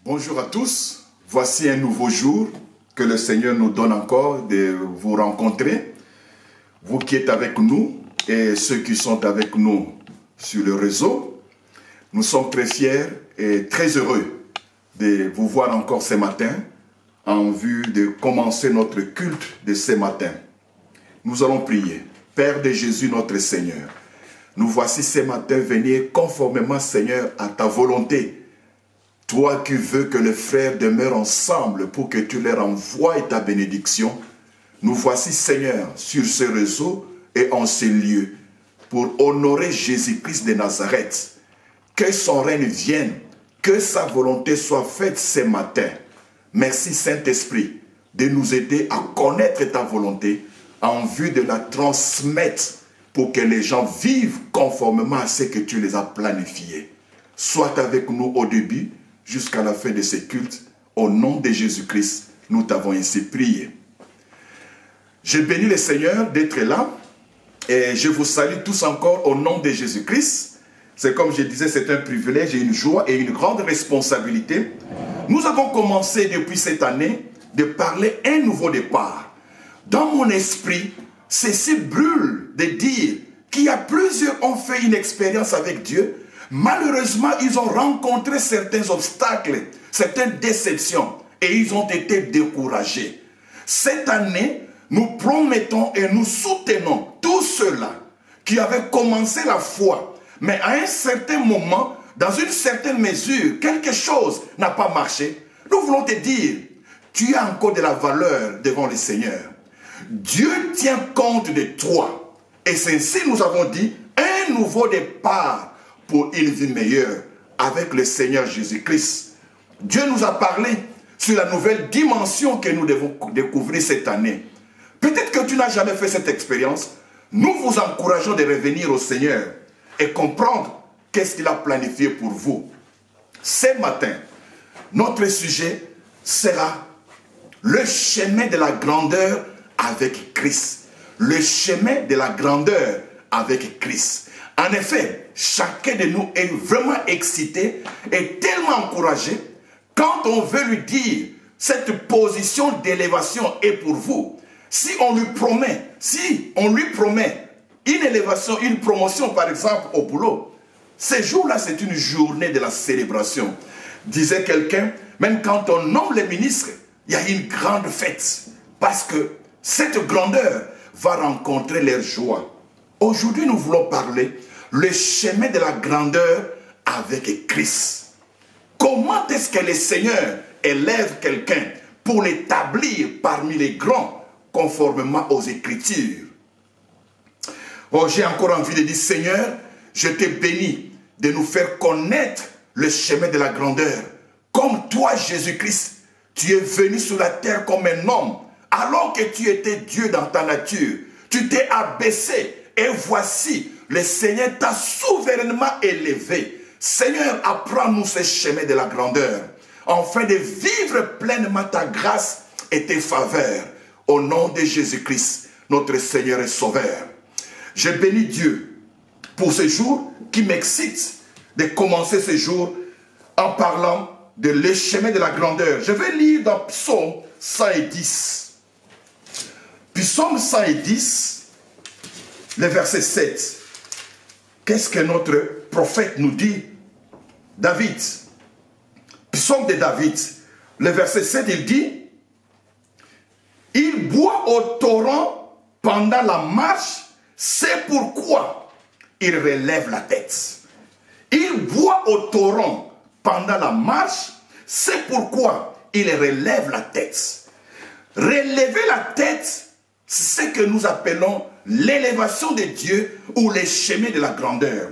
Bonjour à tous, voici un nouveau jour que le Seigneur nous donne encore de vous rencontrer. Vous qui êtes avec nous et ceux qui sont avec nous sur le réseau, nous sommes très fiers et très heureux de vous voir encore ce matin en vue de commencer notre culte de ce matin. Nous allons prier. Père de Jésus notre Seigneur, nous voici ce matin venir conformément, Seigneur, à ta volonté. Toi qui veux que les frères demeurent ensemble pour que tu leur envoies ta bénédiction, nous voici, Seigneur, sur ce réseau et en ce lieu pour honorer Jésus-Christ de Nazareth. Que son règne vienne, que sa volonté soit faite ce matin. Merci Saint-Esprit de nous aider à connaître ta volonté en vue de la transmettre pour que les gens vivent conformément à ce que tu les as planifiés. Sois avec nous au début jusqu'à la fin de ce culte. Au nom de Jésus-Christ, nous t'avons ainsi prié. Je bénis le Seigneur d'être là et je vous salue tous encore au nom de Jésus-Christ. C'est comme je disais, c'est un privilège et une joie et une grande responsabilité. Nous avons commencé depuis cette année de parler un nouveau départ. Dans mon esprit, ceci brûle de dire qu'il y a plusieurs qui ont fait une expérience avec Dieu. Malheureusement, ils ont rencontré certains obstacles, certaines déceptions et ils ont été découragés. Cette année, nous promettons et nous soutenons tous ceux-là qui avaient commencé la foi, mais à un certain moment, dans une certaine mesure, quelque chose n'a pas marché. Nous voulons te dire, tu as encore de la valeur devant le Seigneur. Dieu tient compte de toi. Et c'est ainsi, nous avons dit, un nouveau départ pour une vie meilleure avec le Seigneur Jésus-Christ. Dieu nous a parlé sur la nouvelle dimension que nous devons découvrir cette année. Peut-être que tu n'as jamais fait cette expérience. Nous vous encourageons de revenir au Seigneur et comprendre qu'est-ce qu'il a planifié pour vous. Ce matin, notre sujet sera le chemin de la grandeur avec Christ. Le chemin de la grandeur avec Christ. En effet, chacun de nous est vraiment excité et tellement encouragé quand on veut lui dire cette position d'élévation est pour vous. Si on lui promet une élévation, une promotion par exemple au boulot, ce jour-là c'est une journée de la célébration. Disait quelqu'un, même quand on nomme les ministres, il y a une grande fête parce que cette grandeur va rencontrer leur joie. Aujourd'hui, nous voulons parler le chemin de la grandeur avec Christ. Comment est-ce que le Seigneur élève quelqu'un pour l'établir parmi les grands conformément aux Écritures? Oh, j'ai encore envie de dire, Seigneur, je te bénis de nous faire connaître le chemin de la grandeur. Comme toi, Jésus-Christ, tu es venu sur la terre comme un homme, alors que tu étais Dieu dans ta nature. Tu t'es abaissé et voici, le Seigneur t'a souverainement élevé. Seigneur, apprends-nous ce chemin de la grandeur, afin de vivre pleinement ta grâce et tes faveurs. Au nom de Jésus-Christ, notre Seigneur et Sauveur. Je bénis Dieu pour ce jour qui m'excite de commencer ce jour en parlant de le chemin de la grandeur. Je vais lire dans Psaume 110. Psaume 110, le verset 7. Qu'est-ce que notre prophète nous dit? David, Psaume de David, le verset 7, il dit, il boit au torrent pendant la marche, c'est pourquoi il relève la tête. Il boit au torrent pendant la marche, c'est pourquoi il relève la tête. Relever la tête, c'est ce que nous appelons l'élévation de Dieu ou les chemins de la grandeur.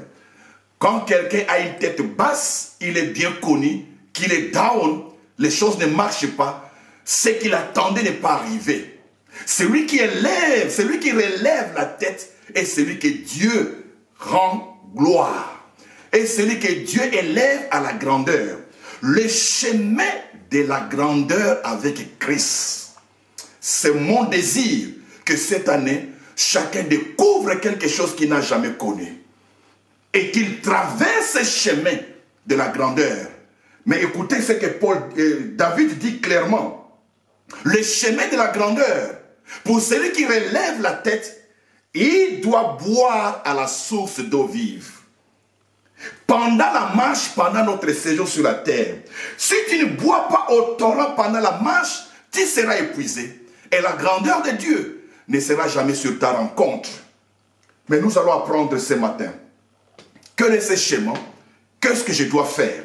Quand quelqu'un a une tête basse, il est bien connu qu'il est down, les choses ne marchent pas, ce qu'il attendait n'est pas arrivé. Celui qui élève, celui qui relève la tête est celui que Dieu rend gloire. Et celui que Dieu élève à la grandeur. Le chemin de la grandeur avec Christ. C'est mon désir que cette année, chacun découvre quelque chose qu'il n'a jamais connu. Et qu'il traverse ce chemin de la grandeur. Mais écoutez ce que David dit clairement. Le chemin de la grandeur, pour celui qui relève la tête, il doit boire à la source d'eau vive. Pendant la marche, pendant notre séjour sur la terre, si tu ne bois pas au torrent pendant la marche, tu seras épuisé. Et la grandeur de Dieu ne sera jamais sur ta rencontre. Mais nous allons apprendre ce matin. Quel est ce chemin? Qu'est-ce que je dois faire?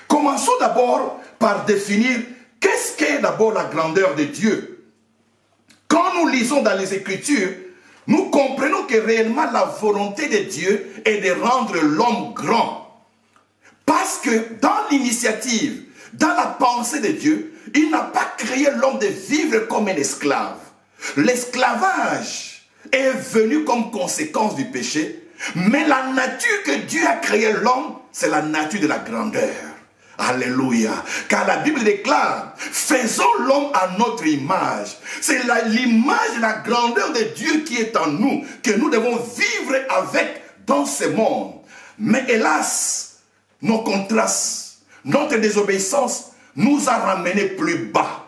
Commençons d'abord par définir qu'est-ce qu'est d'abord la grandeur de Dieu. Quand nous lisons dans les Écritures, nous comprenons que réellement la volonté de Dieu est de rendre l'homme grand. Parce que dans l'initiative, dans la pensée de Dieu, il n'a pas créé l'homme de vivre comme un esclave. L'esclavage est venu comme conséquence du péché, mais la nature que Dieu a créé l'homme, c'est la nature de la grandeur. Alléluia. Car la Bible déclare, faisons l'homme à notre image. C'est l'image de la grandeur de Dieu qui est en nous, que nous devons vivre avec dans ce monde. Mais hélas, nos contrastes, notre désobéissance nous a ramenés plus bas,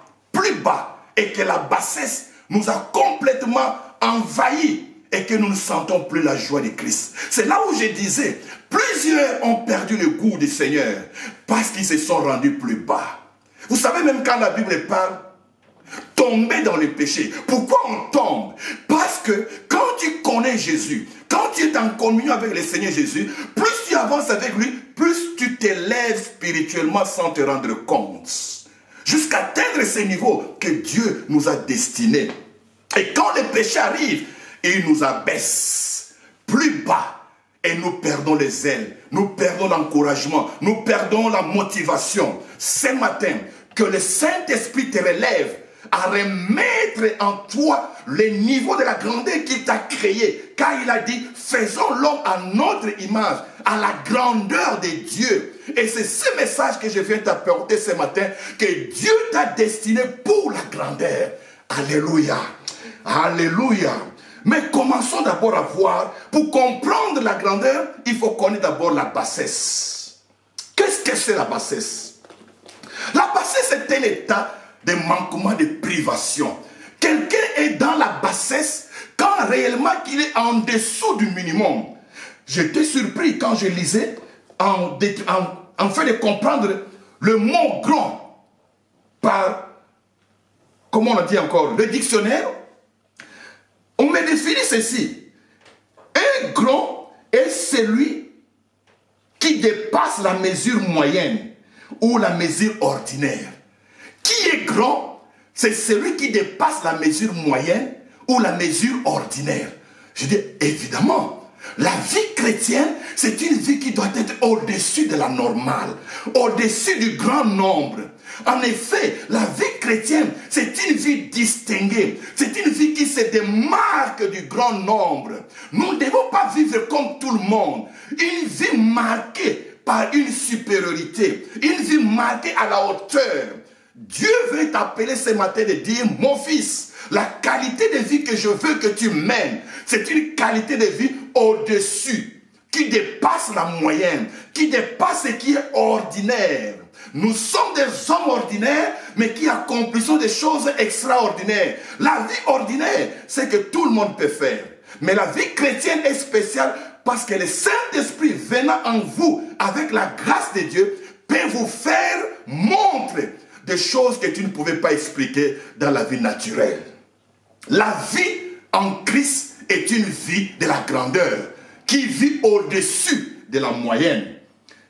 et que la bassesse nous a complètement envahis et que nous ne sentons plus la joie de Christ. C'est là où je disais, plusieurs ont perdu le goût du Seigneur parce qu'ils se sont rendus plus bas. Vous savez, même quand la Bible parle, tomber dans le péché. Pourquoi on tombe? Parce que quand tu connais Jésus, quand tu es en communion avec le Seigneur Jésus, plus tu avances avec lui, plus tu t'élèves spirituellement sans te rendre compte. Jusqu'à atteindre ce niveau que Dieu nous a destinés. Et quand le péché arrive, il nous abaisse plus bas et nous perdons les ailes, nous perdons l'encouragement, nous perdons la motivation. Ce matin, que le Saint-Esprit te relève à remettre en toi le niveau de la grandeur qu'il t'a créé. Car il a dit, faisons l'homme à notre image, à la grandeur de Dieu. Et c'est ce message que je viens t'apporter ce matin, que Dieu t'a destiné pour la grandeur. Alléluia. Alléluia. Mais commençons d'abord à voir, pour comprendre la grandeur, il faut connaître d'abord la bassesse. Qu'est-ce que c'est la bassesse? La bassesse est un état de manquement, de privation. Quelqu'un est dans la bassesse quand réellement il est en dessous du minimum. J'étais surpris quand je lisais, en fait de comprendre le mot grand par, comment on dit encore, le dictionnaire. On me définit ceci. Un grand est celui qui dépasse la mesure moyenne ou la mesure ordinaire. Qui est grand? C'est celui qui dépasse la mesure moyenne ou la mesure ordinaire. Je dis, évidemment, la vie chrétienne, c'est une vie qui doit être au-dessus de la normale, au-dessus du grand nombre. En effet, la vie chrétienne, c'est une vie distinguée. C'est une vie qui se démarque du grand nombre. Nous ne devons pas vivre comme tout le monde. Une vie marquée par une supériorité. Une vie marquée à la hauteur. Dieu veut t'appeler ce matin de dire, mon fils, la qualité de vie que je veux que tu mènes, c'est une qualité de vie au-dessus, qui dépasse la moyenne, qui dépasse ce qui est ordinaire. Nous sommes des hommes ordinaires, mais qui accomplissons des choses extraordinaires. La vie ordinaire, c'est que tout le monde peut faire. Mais la vie chrétienne est spéciale parce que le Saint-Esprit venant en vous, avec la grâce de Dieu, peut vous faire montrer des choses que tu ne pouvais pas expliquer dans la vie naturelle. La vie en Christ est une vie de la grandeur, qui vit au-dessus de la moyenne.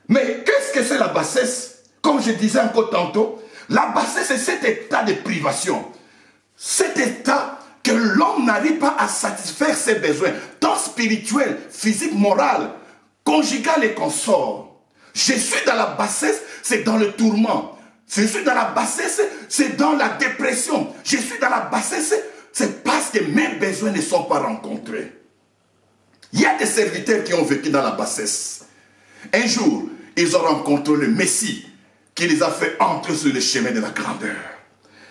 Mais qu'est-ce que c'est la bassesse? Comme je disais encore tantôt, la bassesse c'est cet état de privation. Cet état que l'homme n'arrive pas à satisfaire ses besoins, tant spirituels, physiques, moraux, conjugal et consort. Je suis dans la bassesse, c'est dans le tourment. Je suis dans la bassesse, c'est dans la dépression. Je suis dans la bassesse, c'est parce que mes besoins ne sont pas rencontrés. Il y a des serviteurs qui ont vécu dans la bassesse. Un jour, ils ont rencontré le Messie qui les a fait entrer sur le chemin de la grandeur.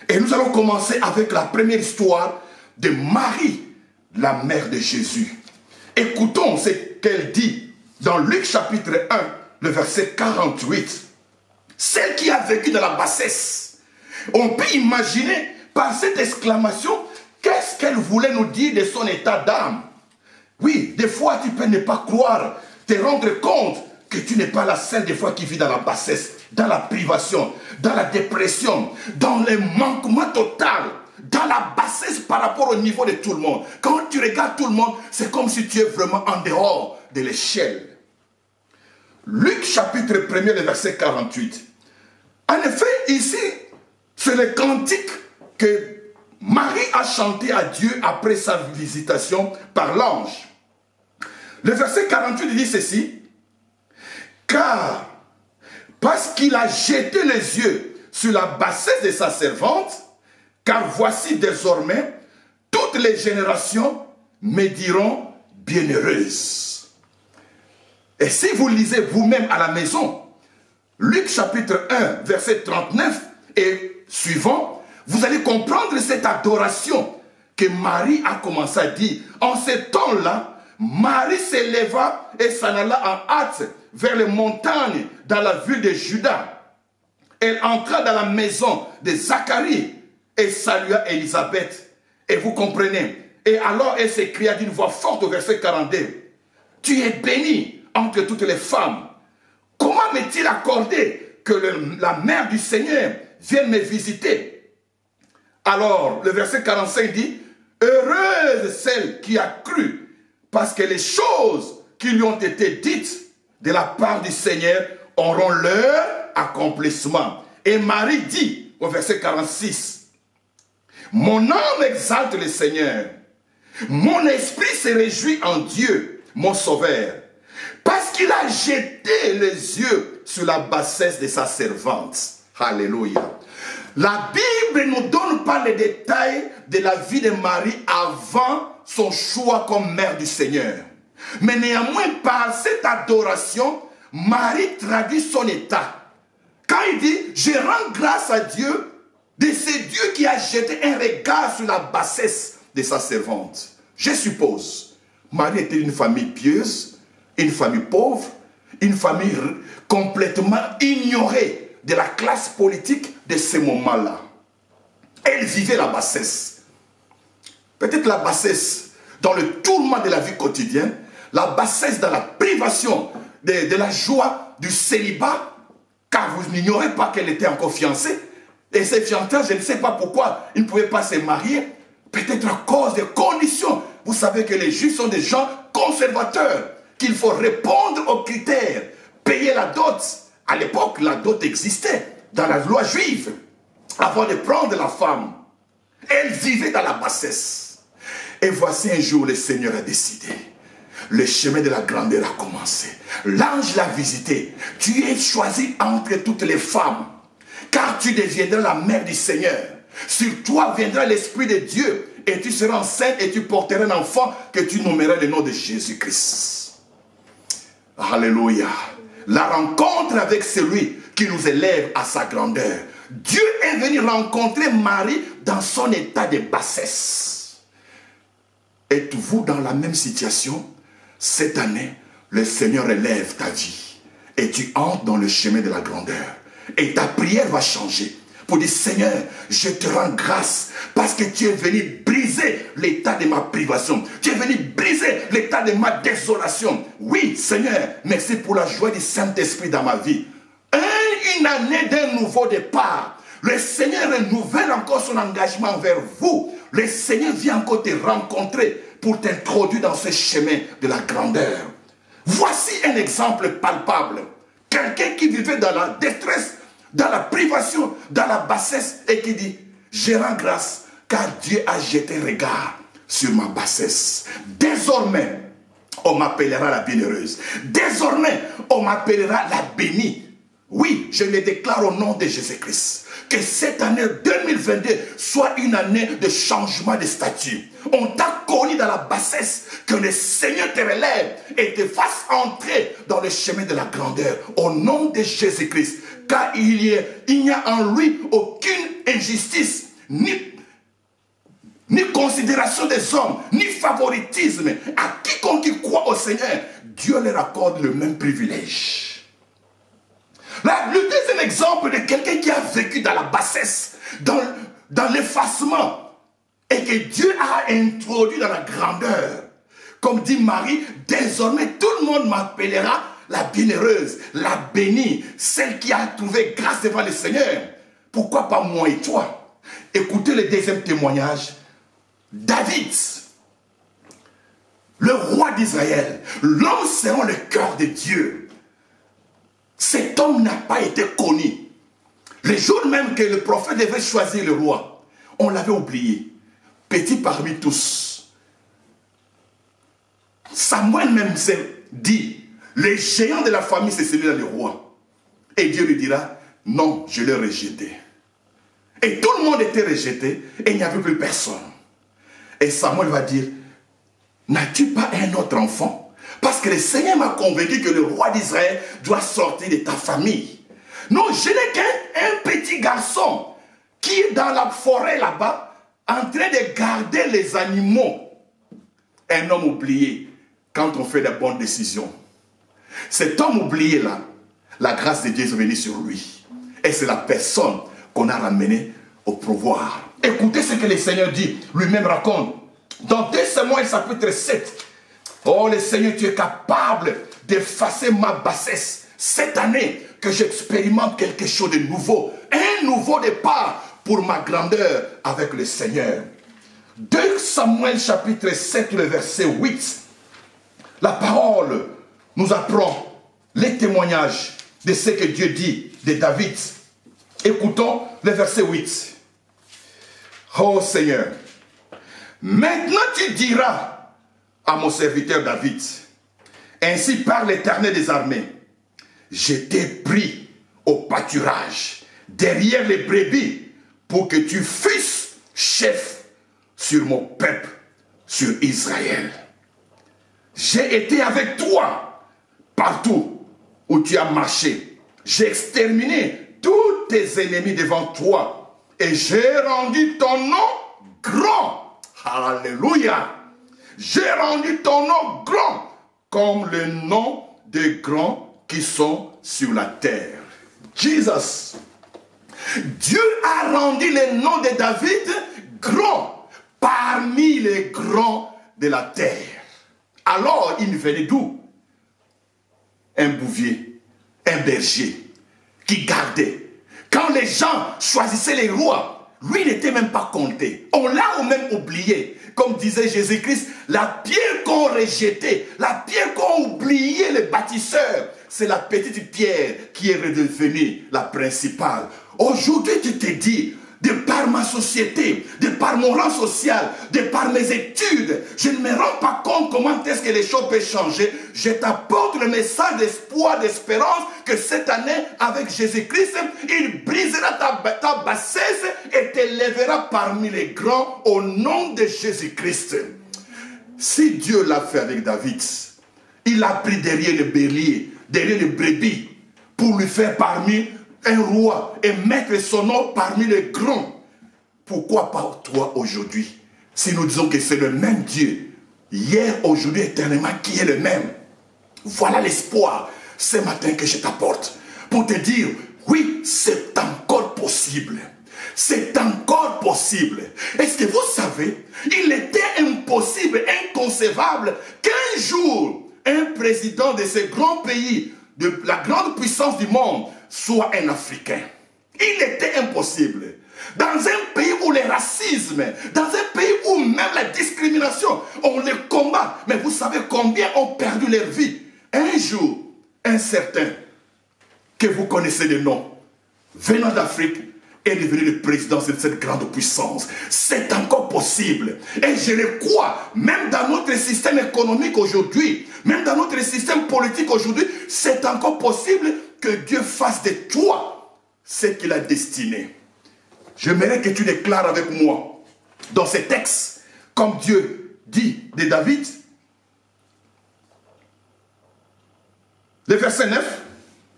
Et nous allons commencer avec la première histoire de Marie, la mère de Jésus. Écoutons ce qu'elle dit dans Luc chapitre 1, le verset 48. celle qui a vécu dans la bassesse. On peut imaginer par cette exclamation, qu'est-ce qu'elle voulait nous dire de son état d'âme? Oui, des fois tu peux ne pas croire, te rendre compte que tu n'es pas la seule des fois qui vit dans la bassesse, dans la privation, dans la dépression, dans le manquement total, dans la bassesse par rapport au niveau de tout le monde. Quand tu regardes tout le monde, c'est comme si tu es vraiment en dehors de l'échelle. Luc chapitre 1er, le verset 48. En effet, ici, c'est le cantique que Marie a chanté à Dieu après sa visitation par l'ange. Le verset 48 dit ceci. Car, parce qu'il a jeté les yeux sur la bassesse de sa servante, car voici désormais, toutes les générations me diront bienheureuse. Et si vous lisez vous-même à la maison, Luc chapitre 1, verset 39 et suivant, vous allez comprendre cette adoration que Marie a commencé à dire. En ce temps-là, Marie s'éleva et s'en alla en hâte vers les montagnes dans la ville de Juda. Elle entra dans la maison de Zacharie et salua Élisabeth. Et vous comprenez. Et alors elle s'écria d'une voix forte au verset 42. Tu es bénie entre toutes les femmes. Comment m'est-il accordé que la mère du Seigneur vienne me visiter? Alors le verset 45 dit, heureuse celle qui a cru, parce que les choses qui lui ont été dites de la part du Seigneur auront leur accomplissement. Et Marie dit au verset 46, mon âme exalte le Seigneur, mon esprit se réjouit en Dieu, mon sauveur, parce qu'il a jeté les yeux sur la bassesse de sa servante. Alléluia. La Bible ne nous donne pas les détails de la vie de Marie avant son choix comme mère du Seigneur. Mais néanmoins, par cette adoration, Marie traduit son état. Quand il dit, je rends grâce à Dieu, de ce Dieu qui a jeté un regard sur la bassesse de sa servante. Je suppose, Marie était une famille pieuse, une famille pauvre, une famille complètement ignorée de la classe politique de ce moment-là. Elle vivait la bassesse. Peut-être la bassesse dans le tourment de la vie quotidienne, la bassesse dans la privation de la joie du célibat, car vous n'ignorez pas qu'elle était encore fiancée. Et ces fiancés, je ne sais pas pourquoi ils ne pouvaient pas se marier, peut-être à cause des conditions. Vous savez que les Juifs sont des gens conservateurs, qu'il faut répondre aux critères, payer la dot. À l'époque, la dot existait dans la loi juive, avant de prendre la femme. Elle vivait dans la bassesse. Et voici un jour, le Seigneur a décidé. Le chemin de la grandeur a commencé. L'ange l'a visité. Tu es choisi entre toutes les femmes, car tu deviendras la mère du Seigneur. Sur toi viendra l'Esprit de Dieu, et tu seras enceinte et tu porteras un enfant que tu nommeras le nom de Jésus-Christ. Alléluia. La rencontre avec celui qui nous élève à sa grandeur. Dieu est venu rencontrer Marie dans son état de bassesse. Êtes-vous dans la même situation? Cette année, le Seigneur élève ta vie et tu entres dans le chemin de la grandeur. Et ta prière va changer pour dire, Seigneur, je te rends grâce parce que tu es venu briser l'état de ma privation. Tu es venu briser l'état de ma désolation. Oui, Seigneur, merci pour la joie du Saint-Esprit dans ma vie. Une année d'un nouveau départ. Le Seigneur renouvelle encore son engagement envers vous. Le Seigneur vient encore te rencontrer pour t'introduire dans ce chemin de la grandeur. Voici un exemple palpable. Quelqu'un qui vivait dans la détresse, dans la privation, dans la bassesse et qui dit, je rends grâce car Dieu a jeté un regard sur ma bassesse. Désormais, on m'appellera la bienheureuse. Désormais, on m'appellera la bénie. Oui, je le déclare au nom de Jésus-Christ. Que cette année 2022 soit une année de changement de statut. On t'a connu dans la bassesse, que le Seigneur te relève et te fasse entrer dans le chemin de la grandeur. Au nom de Jésus-Christ. Car il n'y a en lui aucune injustice, ni considération des hommes, ni favoritisme. À quiconque croit au Seigneur, Dieu leur accorde le même privilège. Le deuxième exemple de quelqu'un qui a vécu dans la bassesse, dans l'effacement, et que Dieu a introduit dans la grandeur. Comme dit Marie, désormais tout le monde m'appellera la bienheureuse, la bénie, celle qui a trouvé grâce devant le Seigneur. Pourquoi pas moi et toi? Écoutez le deuxième témoignage. David, le roi d'Israël, l'homme selon le cœur de Dieu. Cet homme n'a pas été connu. Le jour même que le prophète devait choisir le roi, on l'avait oublié. Petit parmi tous. Samuel même s'est dit, le géant de la famille, c'est celui-là le roi. Et Dieu lui dira, non, je l'ai rejeté. Et tout le monde était rejeté et il n'y avait plus personne. Et Samuel va dire, n'as-tu pas un autre enfant? Parce que le Seigneur m'a convaincu que le roi d'Israël doit sortir de ta famille. Non, je n'ai qu'un petit garçon qui est dans la forêt là-bas, en train de garder les animaux. Un homme oublié quand on fait de bonnes décisions. Cet homme oublié là, la grâce de Dieu est venue sur lui. Et c'est la personne qu'on a ramenée au pouvoir. Écoutez ce que le Seigneur dit, lui-même raconte. Dans 2 Samuel chapitre 7, oh le Seigneur, tu es capable d'effacer ma bassesse. Cette année que j'expérimente quelque chose de nouveau, un nouveau départ pour ma grandeur avec le Seigneur. 2 Samuel chapitre 7, le verset 8, la parole nous apprend les témoignages de ce que Dieu dit de David. Écoutons le verset 8. Oh Seigneur, maintenant tu diras à mon serviteur David, ainsi parle l'Éternel des armées, je t'ai pris au pâturage, derrière les brebis, pour que tu fusses chef sur mon peuple, sur Israël. J'ai été avec toi partout où tu as marché. J'ai exterminé tous tes ennemis devant toi et j'ai rendu ton nom grand. Alléluia. J'ai rendu ton nom grand comme le nom des grands qui sont sur la terre. Jesus. Dieu a rendu le nom de David grand parmi les grands de la terre. Alors, il venait d'où? Un bouvier, un berger qui gardait. Quand les gens choisissaient les rois, lui n'était même pas compté. On l'a même oublié. Comme disait Jésus-Christ, la pierre qu'on rejetait, la pierre qu'on oubliait les bâtisseurs, c'est la petite pierre qui est redevenue la principale. Aujourd'hui, tu te dis, de par ma société, de par mon rang social, de par mes études, je ne me rends pas compte comment est-ce que les choses peuvent changer. Je t'apporte le message d'espoir, d'espérance, que cette année, avec Jésus-Christ, il brisera ta bassesse et t'élèvera parmi les grands au nom de Jésus-Christ. Si Dieu l'a fait avec David, il a pris derrière le bélier, derrière le brebis, pour lui faire parmi un roi et mettre son nom parmi les grands. Pourquoi pas toi aujourd'hui? Si nous disons que c'est le même Dieu, hier, aujourd'hui, éternellement, qui est le même. Voilà l'espoir ce matin que je t'apporte pour te dire, oui, c'est encore possible. C'est encore possible. Est-ce que vous savez, il était impossible, inconcevable qu'un jour, un président de ce grand pays, de la grande puissance du monde, soit un Africain. Il était impossible. Dans un pays où le racisme, dans un pays où même la discrimination, on les combat. Mais vous savez combien ont perdu leur vie? Un jour, un certain, que vous connaissez le nom, venant d'Afrique, est devenu le président de cette grande puissance. C'est encore possible. Et je le crois, même dans notre système économique aujourd'hui, même dans notre système politique aujourd'hui, c'est encore possible que Dieu fasse de toi ce qu'il a destiné. J'aimerais que tu déclares avec moi dans ces textes, comme Dieu dit de David, le verset 9,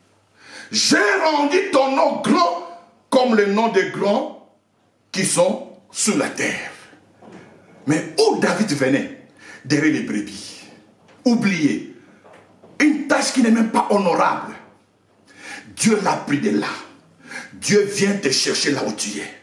« J'ai rendu ton nom grand comme le nom des grands qui sont sur la terre. » Mais où David venait? Derrière les brebis. Oublié. Une tâche qui n'est même pas honorable. Dieu l'a pris de là. Dieu vient te chercher là où tu es.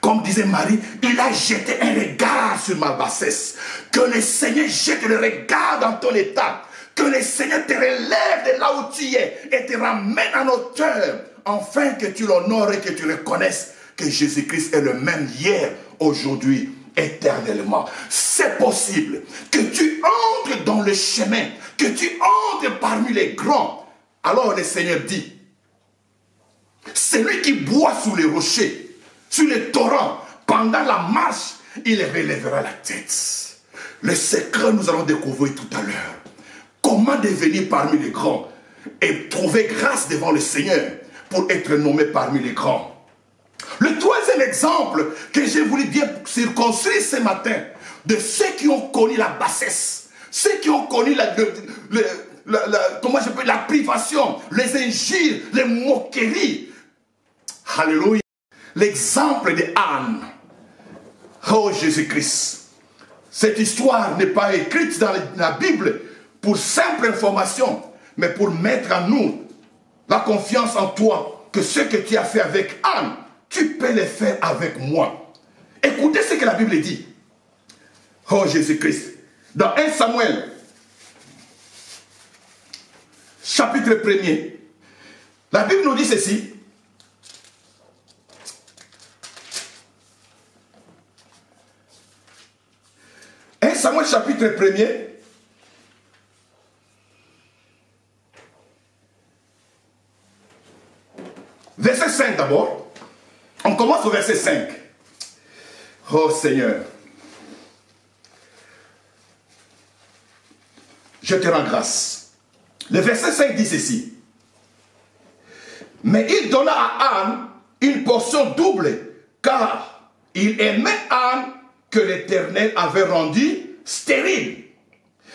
Comme disait Marie, il a jeté un regard sur ma bassesse. Que le Seigneur jette le regard dans ton état. Que le Seigneur te relève de là où tu es et te ramène en hauteur. Afin que tu l'honores et que tu reconnaisses que Jésus-Christ est le même hier, aujourd'hui, éternellement. C'est possible que tu entres dans le chemin, que tu entres parmi les grands. Alors le Seigneur dit, celui qui boit sous les rochers, sur les torrents, pendant la marche, il relèvera la tête. Le secret, nous allons découvrir tout à l'heure. Comment devenir parmi les grands et trouver grâce devant le Seigneur pour être nommé parmi les grands. Le troisième exemple que j'ai voulu bien circonscrire ce matin, de ceux qui ont connu la bassesse, ceux qui ont connu la privation, les injures, les moqueries. Alléluia. L'exemple de Anne. Oh Jésus-Christ. Cette histoire n'est pas écrite dans la Bible pour simple information, mais pour mettre en nous la confiance en toi, que ce que tu as fait avec Anne, tu peux le faire avec moi. Écoutez ce que la Bible dit. Oh Jésus-Christ. Dans 1 Samuel, chapitre 1er, la Bible nous dit ceci. Samuel chapitre 1er, verset 5 d'abord. On commence au verset 5. Oh Seigneur, je te rends grâce. Le verset 5 dit ceci. Mais il donna à Anne une portion double, car il aimait Anne que l'Éternel avait rendue stérile.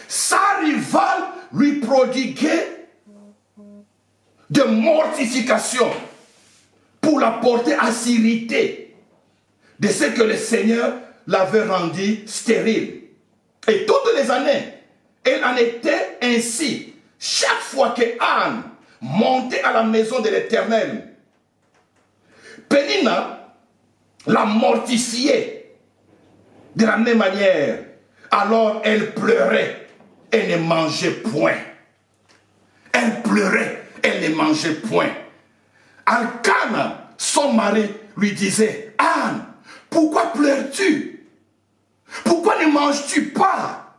Sa rivale lui prodiguait de mortification pour la porter à s'irriter de ce que le Seigneur l'avait rendu stérile. Et toutes les années, elle en était ainsi. Chaque fois que Anne montait à la maison de l'Éternel, Pénina la mortifiait de la même manière. Alors elle pleurait, elle ne mangeait point. Elle pleurait, elle ne mangeait point. Elkana, son mari, lui disait, Anne, pourquoi pleures-tu? Pourquoi ne manges-tu pas?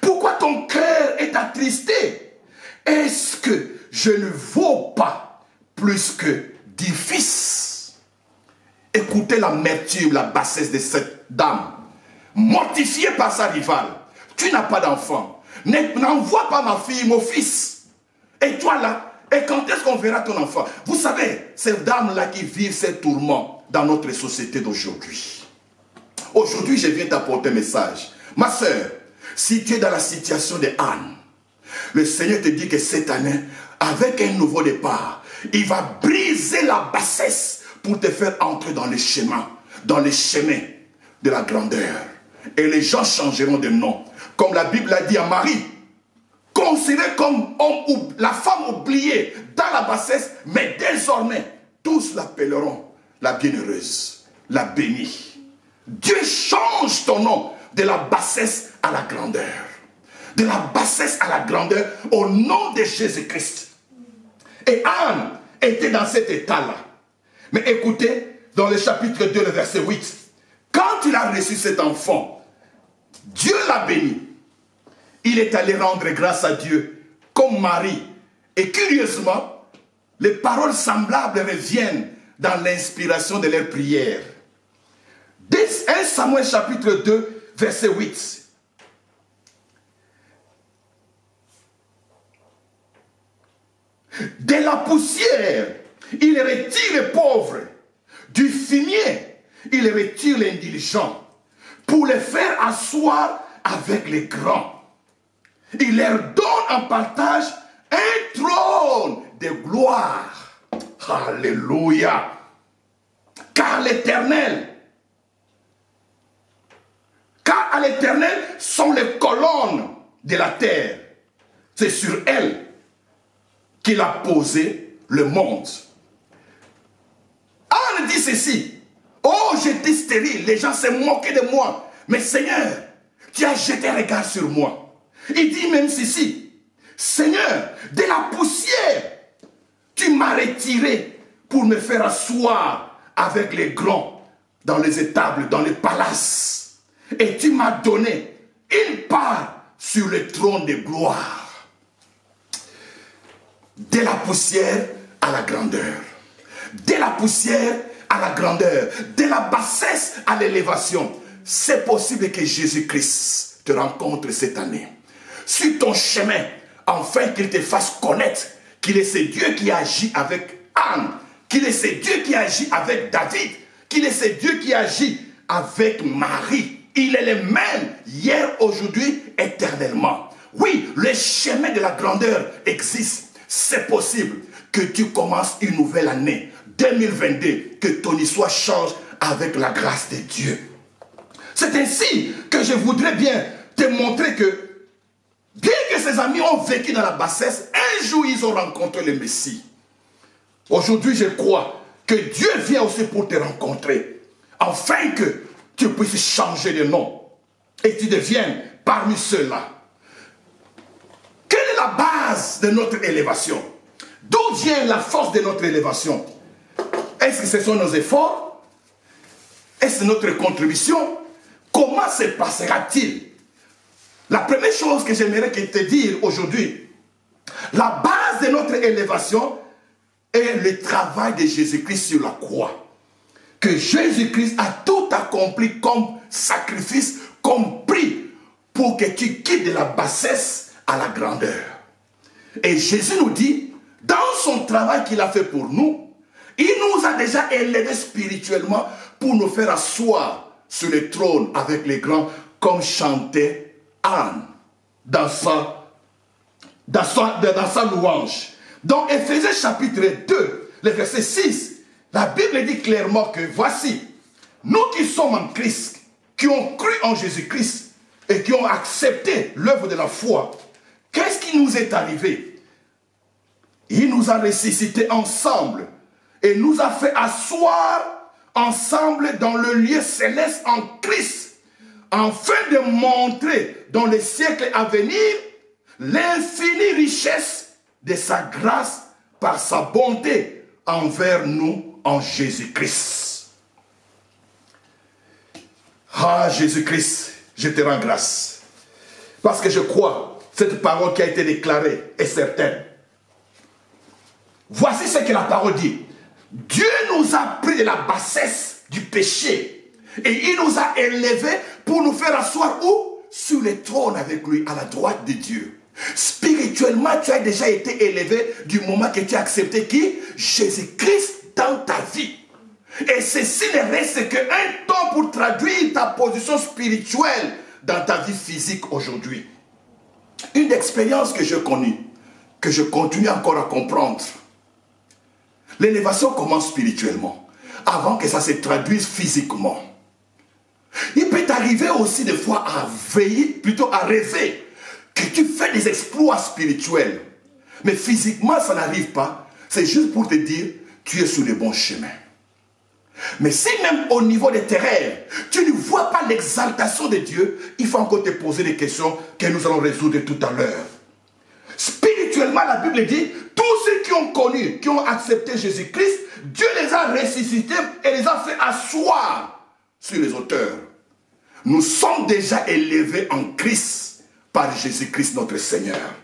Pourquoi ton cœur est attristé? Est-ce que je ne vaux pas plus que 10 fils? Écoutez l'amertume, la bassesse de cette dame. Mortifiée par sa rivale. Tu n'as pas d'enfant. N'envoie pas ma fille, mon fils. Et toi là, et quand est-ce qu'on verra ton enfant? Vous savez, ces dames-là qui vivent ces tourments dans notre société d'aujourd'hui. Aujourd'hui, je viens t'apporter un message. Ma soeur, si tu es dans la situation de Anne, le Seigneur te dit que cette année, avec un nouveau départ, il va briser la bassesse pour te faire entrer dans les chemins de la grandeur. Et les gens changeront de nom. Comme la Bible a dit à Marie, considérée comme la femme oubliée dans la bassesse, mais désormais, tous l'appelleront la bienheureuse, la bénie. Dieu change ton nom de la bassesse à la grandeur. De la bassesse à la grandeur au nom de Jésus-Christ. Et Anne était dans cet état-là. Mais écoutez, dans le chapitre 2, le verset 8, quand il a reçu cet enfant, Dieu l'a béni. Il est allé rendre grâce à Dieu comme Marie. Et curieusement, les paroles semblables reviennent dans l'inspiration de leurs prières. 1 Samuel chapitre 2, verset 8. De la poussière, il retire les pauvres. Du fumier, il retire les indigents. Pour les faire asseoir avec les grands. Il leur donne en partage un trône de gloire. Alléluia. Car à l'Éternel sont les colonnes de la terre. C'est sur elle qu'il a posé le monde. Anne dit ceci. Oh, j'étais stérile, les gens se moquaient de moi. Mais Seigneur, tu as jeté un regard sur moi. Il dit même ceci. Seigneur, de la poussière, tu m'as retiré pour me faire asseoir avec les grands dans les étables, dans les palaces. Et tu m'as donné une part sur le trône de gloire. De la poussière à la grandeur. De la poussière à la grandeur. De la bassesse à l'élévation. C'est possible que Jésus-Christ te rencontre cette année. Sur ton chemin, afin qu'il te fasse connaître qu'il est ce Dieu qui agit avec Anne, qu'il est ce Dieu qui agit avec David, qu'il est ce Dieu qui agit avec Marie. Il est le même hier, aujourd'hui, éternellement. Oui, le chemin de la grandeur existe. C'est possible que tu commences une nouvelle année, 2022, que ton histoire change avec la grâce de Dieu. C'est ainsi que je voudrais bien te montrer que, bien que ses amis ont vécu dans la bassesse, un jour ils ont rencontré le Messie. Aujourd'hui, je crois que Dieu vient aussi pour te rencontrer, afin que tu puisses changer de nom et tu deviennes parmi ceux-là. Quelle est la base de notre élévation? D'où vient la force de notre élévation? Est-ce que ce sont nos efforts? Est-ce notre contribution? Comment se passera-t-il? La première chose que j'aimerais te dire aujourd'hui, la base de notre élévation est le travail de Jésus-Christ sur la croix. Que Jésus-Christ a tout accompli comme sacrifice, comme prix, pour que tu quittes de la bassesse à la grandeur. Et Jésus nous dit, dans son travail qu'il a fait pour nous, il nous a déjà élevés spirituellement pour nous faire asseoir sur le trône avec les grands, comme chantait Anne dans sa louange. Dans Éphésiens chapitre 2, le verset 6, la Bible dit clairement que voici, nous qui sommes en Christ, qui ont cru en Jésus-Christ et qui ont accepté l'œuvre de la foi, qu'est-ce qui nous est arrivé? Il nous a ressuscités ensemble et nous a fait asseoir ensemble dans le lieu céleste en Christ, afin de montrer dans les siècles à venir l'infinie richesse de sa grâce par sa bonté envers nous en Jésus-Christ. Ah, Jésus-Christ, je te rends grâce. Parce que je crois, cette parole qui a été déclarée est certaine. Voici ce que la parole dit. Dieu nous a pris de la bassesse du péché et il nous a élevés pour nous faire asseoir où? Sur le trône avec lui, à la droite de Dieu. Spirituellement, tu as déjà été élevé du moment que tu as accepté qui? Jésus-Christ dans ta vie. Et ceci ne reste qu'un temps pour traduire ta position spirituelle dans ta vie physique aujourd'hui. Une expérience que j'ai connue, que je continue encore à comprendre. L'élévation commence spirituellement, avant que ça se traduise physiquement. Il peut t'arriver aussi des fois à veiller, plutôt à rêver, que tu fais des exploits spirituels. Mais physiquement, ça n'arrive pas. C'est juste pour te dire, tu es sur le bon chemin. Mais si même au niveau de tes rêves, tu ne vois pas l'exaltation de Dieu, il faut encore te poser des questions que nous allons résoudre tout à l'heure. Spirituellement, la Bible dit, tous ceux qui ont connu, qui ont accepté Jésus-Christ, Dieu les a ressuscités et les a fait asseoir sur les auteurs. Nous sommes déjà élevés en Christ par Jésus-Christ notre Seigneur.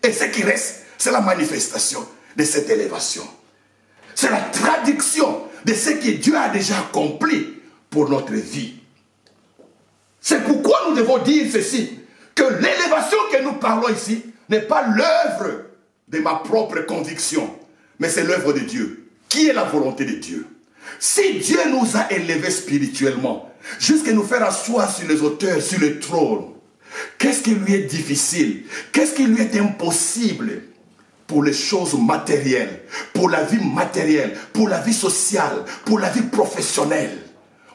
Et ce qui reste, c'est la manifestation de cette élévation. C'est la traduction de ce que Dieu a déjà accompli pour notre vie. C'est pourquoi nous devons dire ceci, que l'élévation que nous parlons ici n'est pas l'œuvre de ma propre conviction, mais c'est l'œuvre de Dieu, qui est la volonté de Dieu. Si Dieu nous a élevés spirituellement, jusqu'à nous faire asseoir sur les auteurs, sur le trône, qu'est-ce qui lui est difficile? Qu'est-ce qui lui est impossible pour les choses matérielles, pour la vie matérielle, pour la vie sociale, pour la vie professionnelle?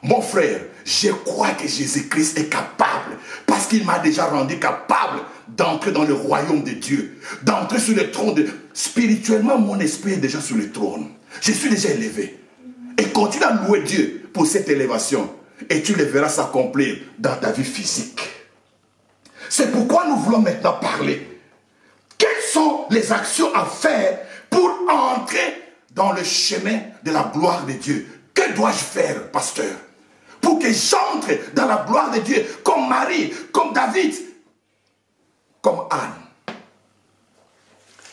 Mon frère, Je crois que Jésus-Christ est capable, parce qu'il m'a déjà rendu capable d'entrer dans le royaume de Dieu, d'entrer sur le trône. Spirituellement, mon esprit est déjà sur le trône. Je suis déjà élevé. Et continue à louer Dieu pour cette élévation. Et tu le verras s'accomplir dans ta vie physique. C'est pourquoi nous voulons maintenant parler. Quelles sont les actions à faire pour entrer dans le chemin de la gloire de Dieu? Que dois-je faire, pasteur, pour que j'entre dans la gloire de Dieu, comme Marie, comme David, comme Anne?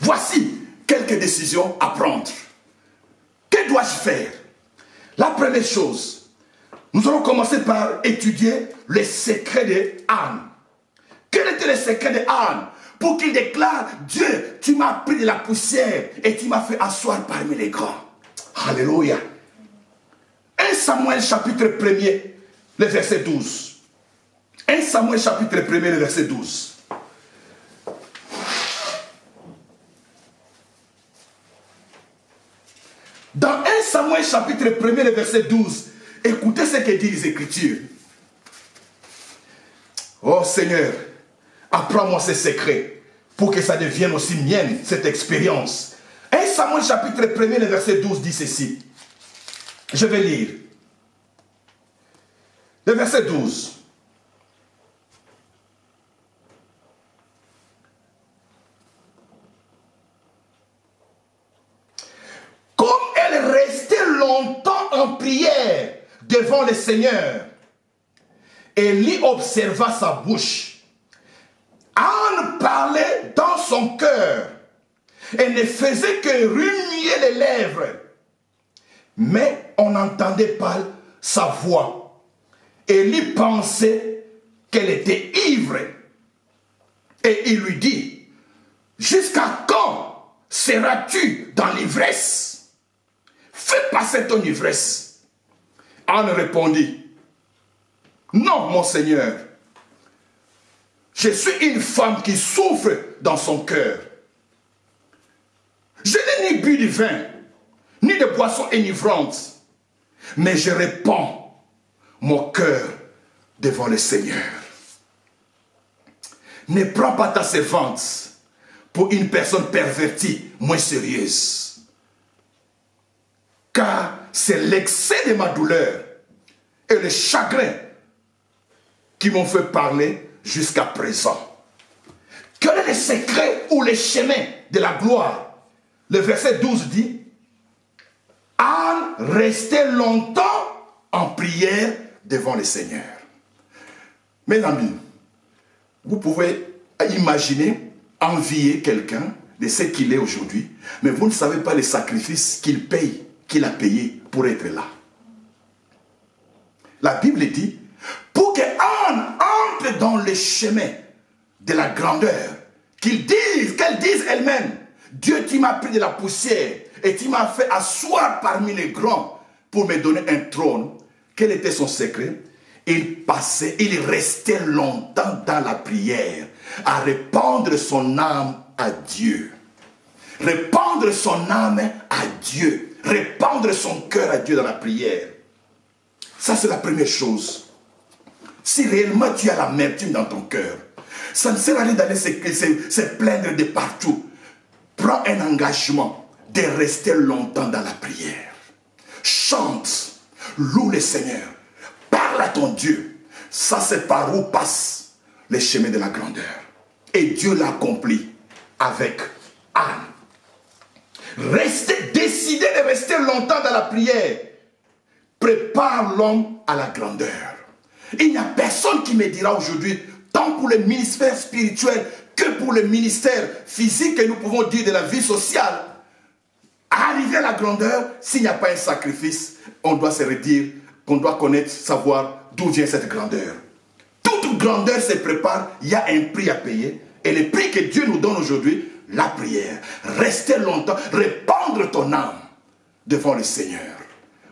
Voici quelques décisions à prendre. Que dois-je faire? La première chose, nous allons commencer par étudier les secrets de Anne. Quel était le secret de Anne? Pour qu'il déclare, Dieu, tu m'as pris de la poussière et tu m'as fait asseoir parmi les grands. Alléluia. 1 Samuel chapitre 1er, le verset 12. 1 Samuel chapitre 1er, le verset 12. Dans 1 Samuel chapitre 1er, le verset 12, écoutez ce que disent les Écritures. Oh Seigneur, apprends-moi ces secrets pour que ça devienne aussi mienne, cette expérience. 1 Samuel chapitre 1er, le verset 12 dit ceci. Je vais lire. Le verset 12. Comme elle restait longtemps en prière devant le Seigneur, Élie observa sa bouche. Anne parlait dans son cœur et ne faisait que remuer les lèvres. Mais on n'entendait pas sa voix. Élie pensait qu'elle était ivre. Et il lui dit, jusqu'à quand seras-tu dans l'ivresse? Fais passer ton ivresse. Anne répondit, non, mon Seigneur. Je suis une femme qui souffre dans son cœur. Je n'ai ni bu du vin, ni de boissons enivrantes, mais je répands mon cœur devant le Seigneur. Ne prends pas ta servante pour une personne pervertie, moins sérieuse. Car c'est l'excès de ma douleur et le chagrin qui m'ont fait parler jusqu'à présent. Quel est le secret ou le chemin de la gloire? Le verset 12 dit, Anne restait longtemps en prière devant le Seigneur. Mes amis, vous pouvez imaginer, envier quelqu'un de ce qu'il est aujourd'hui, mais vous ne savez pas les sacrifices qu'il paye, qu'il a payé pour être là. La Bible dit, pour que Anne entre dans le chemin de la grandeur, qu'elle dise elle-même, Dieu, tu m'as pris de la poussière et tu m'as fait asseoir parmi les grands pour me donner un trône. Quel était son secret? Il restait longtemps dans la prière, à répandre son âme à Dieu. Répandre son âme à Dieu. Répandre son cœur à Dieu dans la prière. Ça, c'est la première chose. Si réellement tu as l'amertume dans ton cœur, ça ne sert à rien d'aller se plaindre de partout. Prends un engagement de rester longtemps dans la prière. Chante, loue le Seigneur, parle à ton Dieu. Ça, c'est par où passe le chemin de la grandeur. Et Dieu l'a accompli avec Anne. Décidez de rester longtemps dans la prière. Prépare l'homme à la grandeur. Il n'y a personne qui me dira aujourd'hui, tant pour le ministère spirituel que pour le ministère physique, que nous pouvons dire de la vie sociale, arriver à la grandeur, s'il n'y a pas un sacrifice, on doit se redire, qu'on doit connaître, savoir d'où vient cette grandeur. Toute grandeur se prépare, il y a un prix à payer, et le prix que Dieu nous donne aujourd'hui, la prière. Rester longtemps, répandre ton âme devant le Seigneur,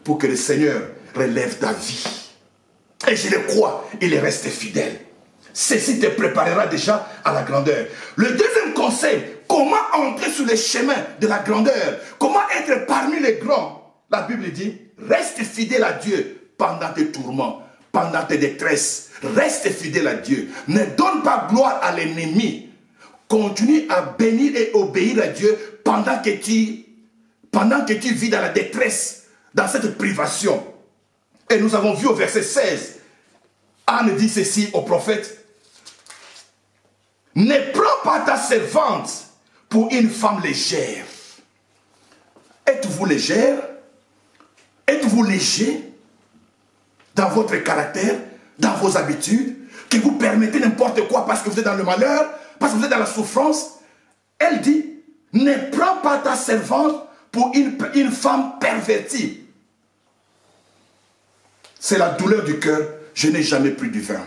pour que le Seigneur relève ta vie. Et je le crois, il est resté fidèle. Ceci te préparera déjà à la grandeur. Le deuxième conseil, comment entrer sur les chemins de la grandeur? Comment être parmi les grands? La Bible dit, reste fidèle à Dieu pendant tes tourments. pendant tes détresses. Reste fidèle à Dieu. Ne donne pas gloire à l'ennemi. Continue à bénir et obéir à Dieu pendant que tu vis dans la détresse, dans cette privation. Et nous avons vu au verset 16, Anne dit ceci au prophète: ne prends pas ta servante pour une femme légère. Êtes-vous légère? Êtes-vous léger dans votre caractère, dans vos habitudes, que vous permettez n'importe quoi parce que vous êtes dans le malheur, parce que vous êtes dans la souffrance? Elle dit: ne prends pas ta servante pour une femme pervertie. C'est la douleur du cœur. Je n'ai jamais pris du vin.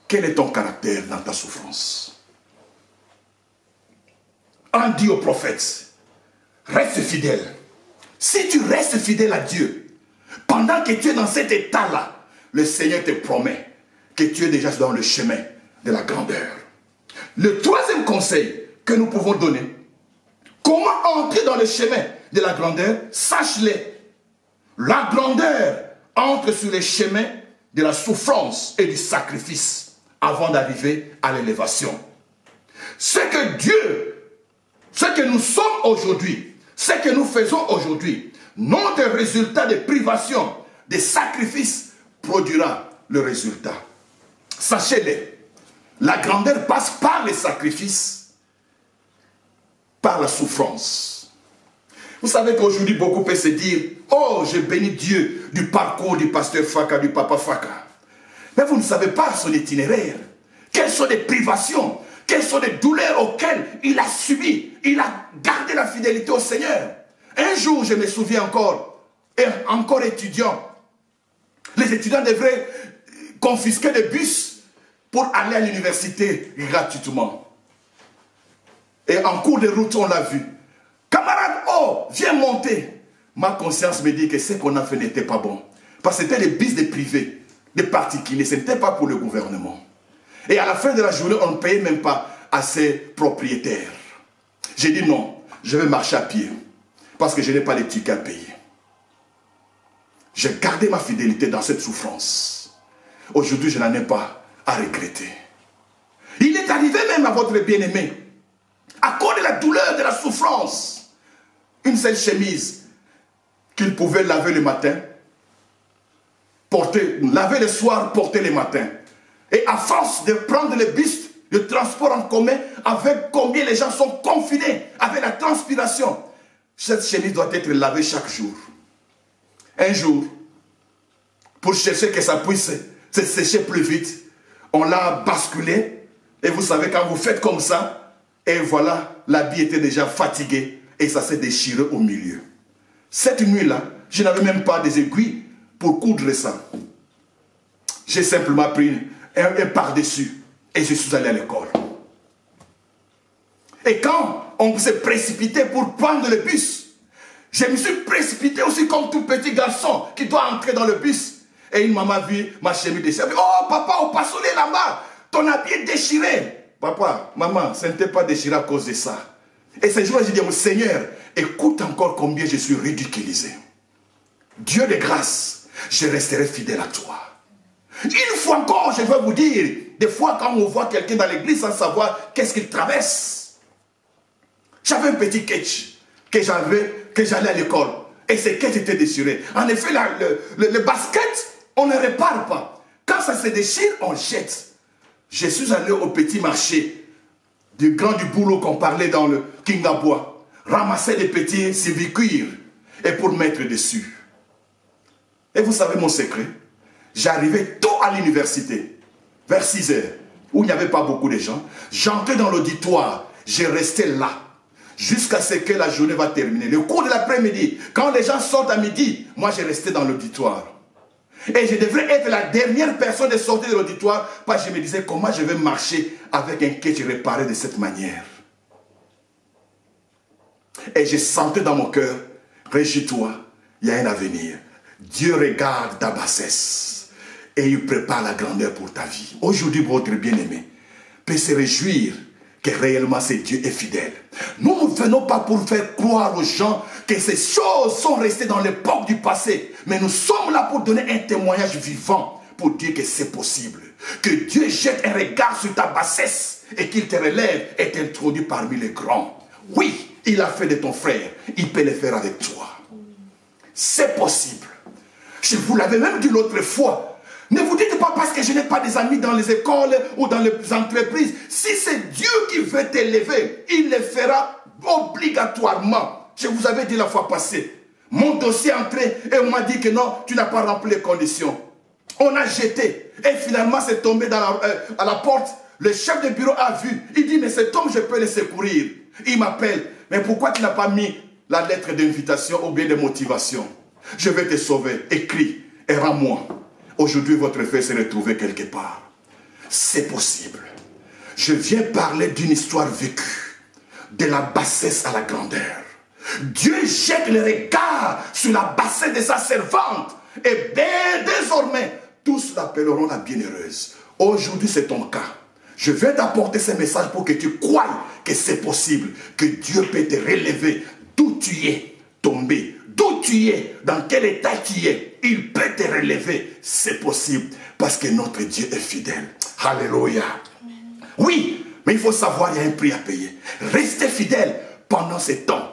Quel est ton caractère dans ta souffrance? On dit au prophète: reste fidèle. Si tu restes fidèle à Dieu, pendant que tu es dans cet état-là, le Seigneur te promet que tu es déjà dans le chemin de la grandeur. Le troisième conseil que nous pouvons donner: comment entrer dans le chemin de la grandeur? Sache-le. La grandeur entre sur les chemins de la souffrance et du sacrifice avant d'arriver à l'élévation. Ce que nous sommes aujourd'hui, ce que nous faisons aujourd'hui, non des résultats de privation, de sacrifice, produira le résultat. Sachez-le, la grandeur passe par les sacrifices, par la souffrance. Vous savez qu'aujourd'hui, beaucoup peuvent se dire: oh, je bénis Dieu du parcours du pasteur Faka, du papa Faka. Mais vous ne savez pas son itinéraire. Quelles sont les privations, quelles sont les douleurs auxquelles il a subi. Il a gardé la fidélité au Seigneur. Un jour, je me souviens encore étudiant, les étudiants devraient confisquer des bus pour aller à l'université gratuitement. Et en cours de route, on l'a vu. Camarade, oh, viens monter. Ma conscience me dit que ce qu'on a fait n'était pas bon. Parce que c'était des bus des privés, des particuliers. Ce n'était pas pour le gouvernement. Et à la fin de la journée, on ne payait même pas à ses propriétaires. J'ai dit non, je vais marcher à pied. Parce que je n'ai pas les tickets à payer. J'ai gardé ma fidélité dans cette souffrance. Aujourd'hui, je n'en ai pas à regretter. Il est arrivé même à votre bien-aimé, à cause de la douleur, de la souffrance, une seule chemise qu'il pouvait laver le matin, laver le soir, porter le matin. Et à force de prendre le bus, le transport en commun, avec combien les gens sont confinés, avec la transpiration, cette chemise doit être lavée chaque jour. Un jour, pour chercher que ça puisse se sécher plus vite, on l'a basculé. Et vous savez, quand vous faites comme ça, et voilà, l'habit était déjà fatigué et ça s'est déchiré au milieu. Cette nuit-là, je n'avais même pas des aiguilles pour coudre ça. J'ai simplement pris un par-dessus et je suis allé à l'école. Et quand on s'est précipité pour prendre le bus, je me suis précipité aussi comme tout petit garçon qui doit entrer dans le bus. Et une maman a vu ma chemise déchirée. Oh papa, au passolé là-bas, ton habit est déchiré. Papa, maman, ça n'était pas déchiré à cause de ça. Et ce jour-là, j'ai dit au Seigneur, écoute encore combien je suis ridiculisé. Dieu de grâce, je resterai fidèle à toi. Une fois encore, je veux vous dire, des fois quand on voit quelqu'un dans l'église sans savoir qu'est-ce qu'il traverse. J'avais un petit ketch que j'allais à l'école. Et ce ketch était déchiré. En effet, le basket, on ne répare pas. Quand ça se déchire, on jette. Je suis allé au petit marché du Grand du Boulot qu'on parlait dans le Kingabois, ramasser des petits civicuires et pour mettre dessus. Et vous savez mon secret? J'arrivais tôt à l'université, vers 6 heures, où il n'y avait pas beaucoup de gens. J'entrais dans l'auditoire, je restais là, jusqu'à ce que la journée va terminer. Le cours de l'après-midi, quand les gens sortent à midi, moi je restais dans l'auditoire. Et je devrais être la dernière personne de sortir de l'auditoire parce que je me disais comment je vais marcher avec un ketch réparé de cette manière. Et je sentais dans mon cœur, réjouis-toi, il y a un avenir. Dieu regarde ta bassesse et il prépare la grandeur pour ta vie. Aujourd'hui, votre bien-aimé peut se réjouir que réellement ce Dieu est fidèle. Nous ne venons pas pour faire croire aux gens que ces choses sont restées dans l'époque du passé, mais nous sommes là pour donner un témoignage vivant, pour dire que c'est possible. Que Dieu jette un regard sur ta bassesse et qu'il te relève et t'introduit parmi les grands. Oui, il a fait de ton frère, il peut le faire avec toi. C'est possible. Je vous l'avais même dit l'autre fois. Ne vous dites pas parce que je n'ai pas des amis dans les écoles ou dans les entreprises. Si c'est Dieu qui veut t'élever, il le fera obligatoirement. Je vous avais dit la fois passée. Mon dossier est entré et on m'a dit que non, tu n'as pas rempli les conditions. On a jeté et finalement c'est tombé à la porte. Le chef de bureau a vu. Il dit mais cet homme je peux le secourir. Il m'appelle. Mais pourquoi tu n'as pas mis la lettre d'invitation ou bien de motivation? Je vais te sauver. Écris et rends-moi. Aujourd'hui, votre frère s'est retrouvé quelque part. C'est possible. Je viens parler d'une histoire vécue, de la bassesse à la grandeur. Dieu jette le regard sur la bassesse de sa servante. Et désormais, tous l'appelleront la bienheureuse. Aujourd'hui, c'est ton cas. Je vais t'apporter ce message pour que tu croies que c'est possible, que Dieu peut te relever d'où tu es tombé, d'où tu es, dans quel état tu es. Il peut te relever, c'est possible, parce que notre Dieu est fidèle. Alléluia. Oui, mais il faut savoir, il y a un prix à payer. Restez fidèle pendant ce temps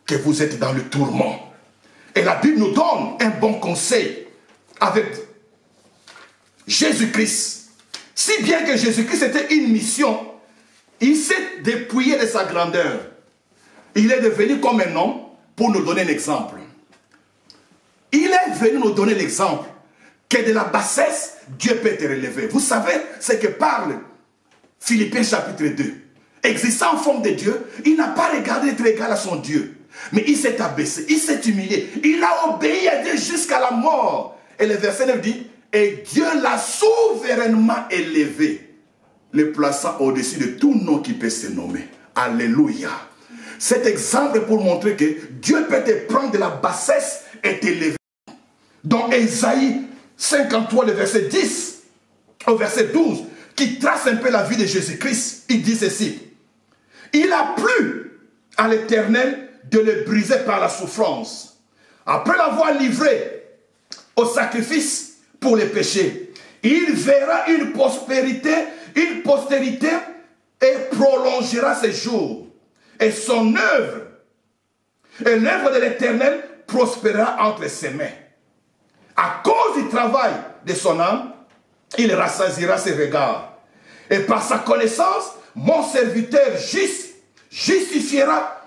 que vous êtes dans le tourment. Et la Bible nous donne un bon conseil avec Jésus-Christ. Si bien que Jésus-Christ était une mission, il s'est dépouillé de sa grandeur. Il est devenu comme un homme pour nous donner un exemple. Il est venu nous donner l'exemple que de la bassesse, Dieu peut te relever. Vous savez ce que parle Philippiens chapitre 2. Existant en forme de Dieu, il n'a pas regardé être égal à son Dieu. Mais il s'est abaissé, il s'est humilié. Il a obéi à Dieu jusqu'à la mort. Et le verset 9 dit, et Dieu l'a souverainement élevé, le plaçant au-dessus de tout nom qui peut se nommer. Alléluia. Cet exemple est pour montrer que Dieu peut te prendre de la bassesse et t'élever. Dans Ésaïe 53, le verset 10 au verset 12, qui trace un peu la vie de Jésus-Christ, il dit ceci. Il a plu à l'Éternel de le briser par la souffrance. Après l'avoir livré au sacrifice pour les péchés, il verra une postérité et prolongera ses jours. Et son œuvre, et l'œuvre de l'Éternel prospérera entre ses mains. À cause du travail de son âme, il rassasiera ses regards. Et par sa connaissance, mon serviteur justifiera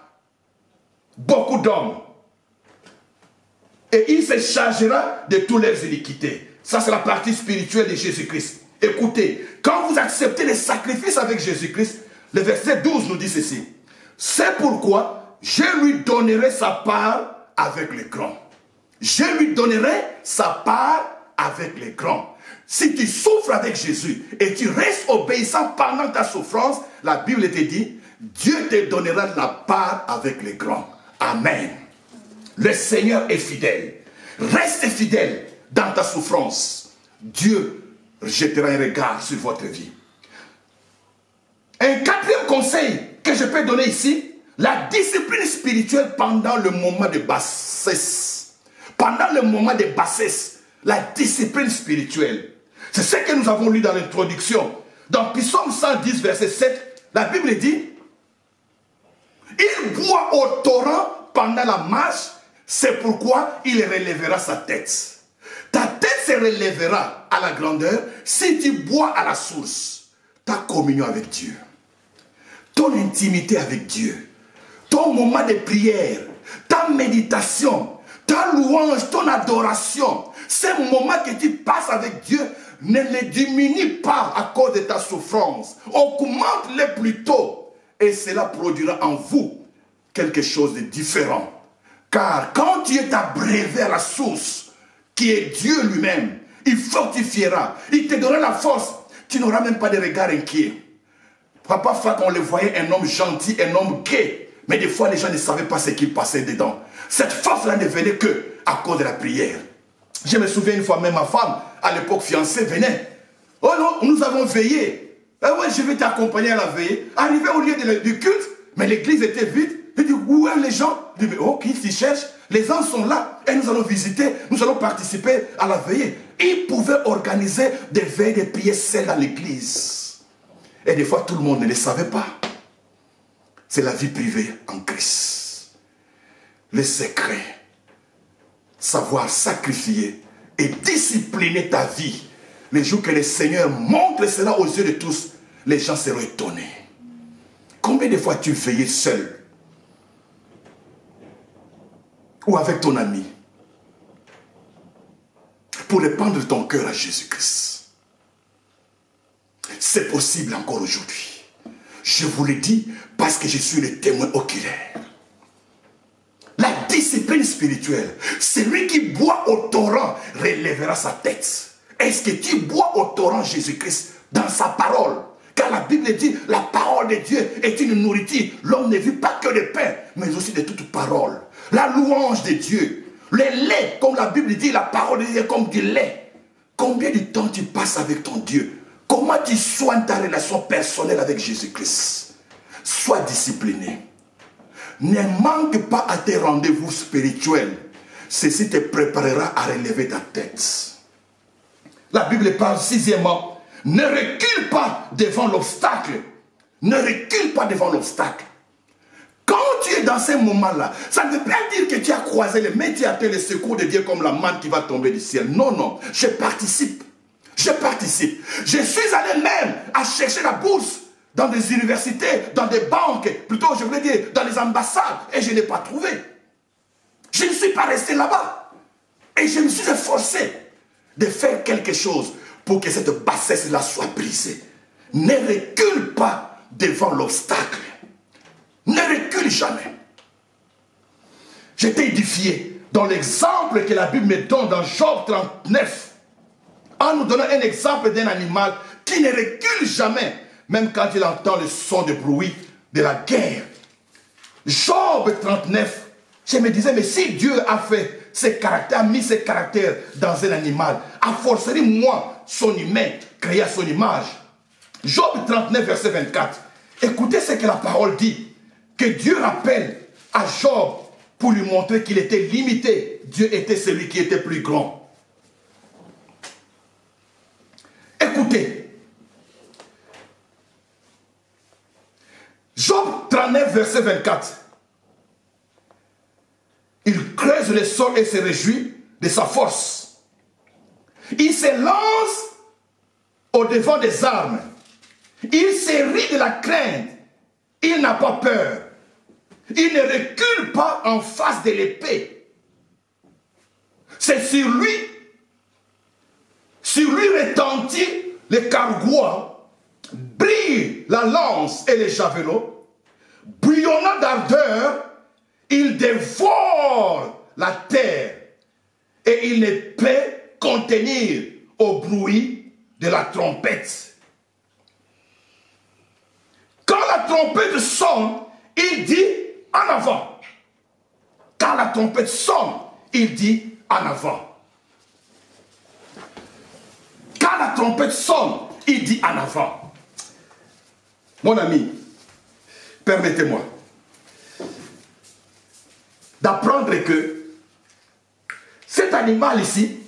beaucoup d'hommes. Et il se chargera de toutes leurs iniquités. Ça, c'est la partie spirituelle de Jésus-Christ. Écoutez, quand vous acceptez les sacrifices avec Jésus-Christ, le verset 12 nous dit ceci. C'est pourquoi je lui donnerai sa part avec les grands. Je lui donnerai sa part avec les grands. Si tu souffres avec Jésus et tu restes obéissant pendant ta souffrance, la Bible te dit, Dieu te donnera la part avec les grands. Amen. Le Seigneur est fidèle. Reste fidèle dans ta souffrance. Dieu jettera un regard sur votre vie. Un quatrième conseil que je peux donner ici, la discipline spirituelle pendant le moment de bassesse. Pendant le moment de bassesse, la discipline spirituelle. C'est ce que nous avons lu dans l'introduction. Dans Psaume 110, verset 7, la Bible dit, il boit au torrent pendant la marche, c'est pourquoi il relèvera sa tête. Ta tête se relèvera à la grandeur si tu bois à la source. Ta communion avec Dieu, ton intimité avec Dieu, ton moment de prière, ta méditation, ta louange, ton adoration, ces moments que tu passes avec Dieu, ne les diminue pas à cause de ta souffrance. Augmente-les plutôt et cela produira en vous quelque chose de différent. Car quand tu es abrévé à la source, qui est Dieu lui-même, il fortifiera, il te donnera la force. Tu n'auras même pas de regard inquiet. Papa Fak, on le voyait un homme gentil, un homme gai. Mais des fois, les gens ne savaient pas ce qu'il passait dedans. Cette force-là ne venait que à cause de la prière. Je me souviens une fois, même ma femme, à l'époque fiancée, venait. Oh non, nous avons veillé. Ah ouais, je vais t'accompagner à la veillée. Arrivé au lieu du culte, mais l'église était vide. Il dit, où sont les gens? Il dit, mais oh, qui s'y cherche? Les gens sont là et nous allons visiter, nous allons participer à la veillée. Ils pouvaient organiser des veilles, des prières seules dans l'église. Et des fois, tout le monde ne le savait pas. C'est la vie privée en Christ. Le secret, savoir sacrifier et discipliner ta vie. Les jours que le Seigneur montre cela aux yeux de tous, les gens seront étonnés. Combien de fois tu veillais seul? Ou avec ton ami? Pour répandre ton cœur à Jésus-Christ. C'est possible encore aujourd'hui. Je vous le dis parce que je suis le témoin oculaire. La discipline spirituelle, celui qui boit au torrent relèvera sa tête. Est-ce que tu bois au torrent Jésus-Christ dans sa parole? Car la Bible dit, la parole de Dieu est une nourriture. L'homme ne vit pas que de pain, mais aussi de toute parole. La louange de Dieu. Le lait, comme la Bible dit, la parole de Dieu est comme du lait. Combien de temps tu passes avec ton Dieu? Comment tu soignes ta relation personnelle avec Jésus-Christ? Sois discipliné. Ne manque pas à tes rendez-vous spirituels. Ceci te préparera à relever ta tête. La Bible parle sixièmement, ne recule pas devant l'obstacle. Ne recule pas devant l'obstacle. Quand tu es dans ces moments-là, ça ne veut pas dire que tu as croisé les mains, tu as atteint le secours de Dieu comme la manne qui va tomber du ciel. Non, non, je participe. Je participe. Je suis allé même à chercher la bourse dans des universités, dans des banques, plutôt je voulais dire dans les ambassades, et je n'ai pas trouvé. Je ne suis pas resté là-bas. Et je me suis efforcé de faire quelque chose pour que cette bassesse-là soit brisée. Ne recule pas devant l'obstacle. Ne recule jamais. J'étais édifié dans l'exemple que la Bible me donne dans Job 39, en nous donnant un exemple d'un animal qui ne recule jamais, même quand il entend le son de bruit de la guerre. Job 39, je me disais, mais si Dieu a fait ses caractères, a mis ses caractères dans un animal, a forcerie moi, son humain, créé à son image. Job 39, verset 24. Écoutez ce que la parole dit. Que Dieu rappelle à Job pour lui montrer qu'il était limité. Dieu était celui qui était plus grand. Écoutez. Job 39, verset 24. Il creuse le sol et se réjouit de sa force. Il se lance au-devant des armes. Il se rit de la crainte. Il n'a pas peur. Il ne recule pas en face de l'épée. C'est sur lui retentit le cargouat, brille la lance et les javelots, bouillonnant d'ardeur, il dévore la terre et il ne peut contenir au bruit de la trompette. Quand la trompette sonne, il dit en avant. Quand la trompette sonne, il dit en avant. Quand la trompette sonne, il dit en avant. Mon ami, permettez-moi d'apprendre que cet animal ici,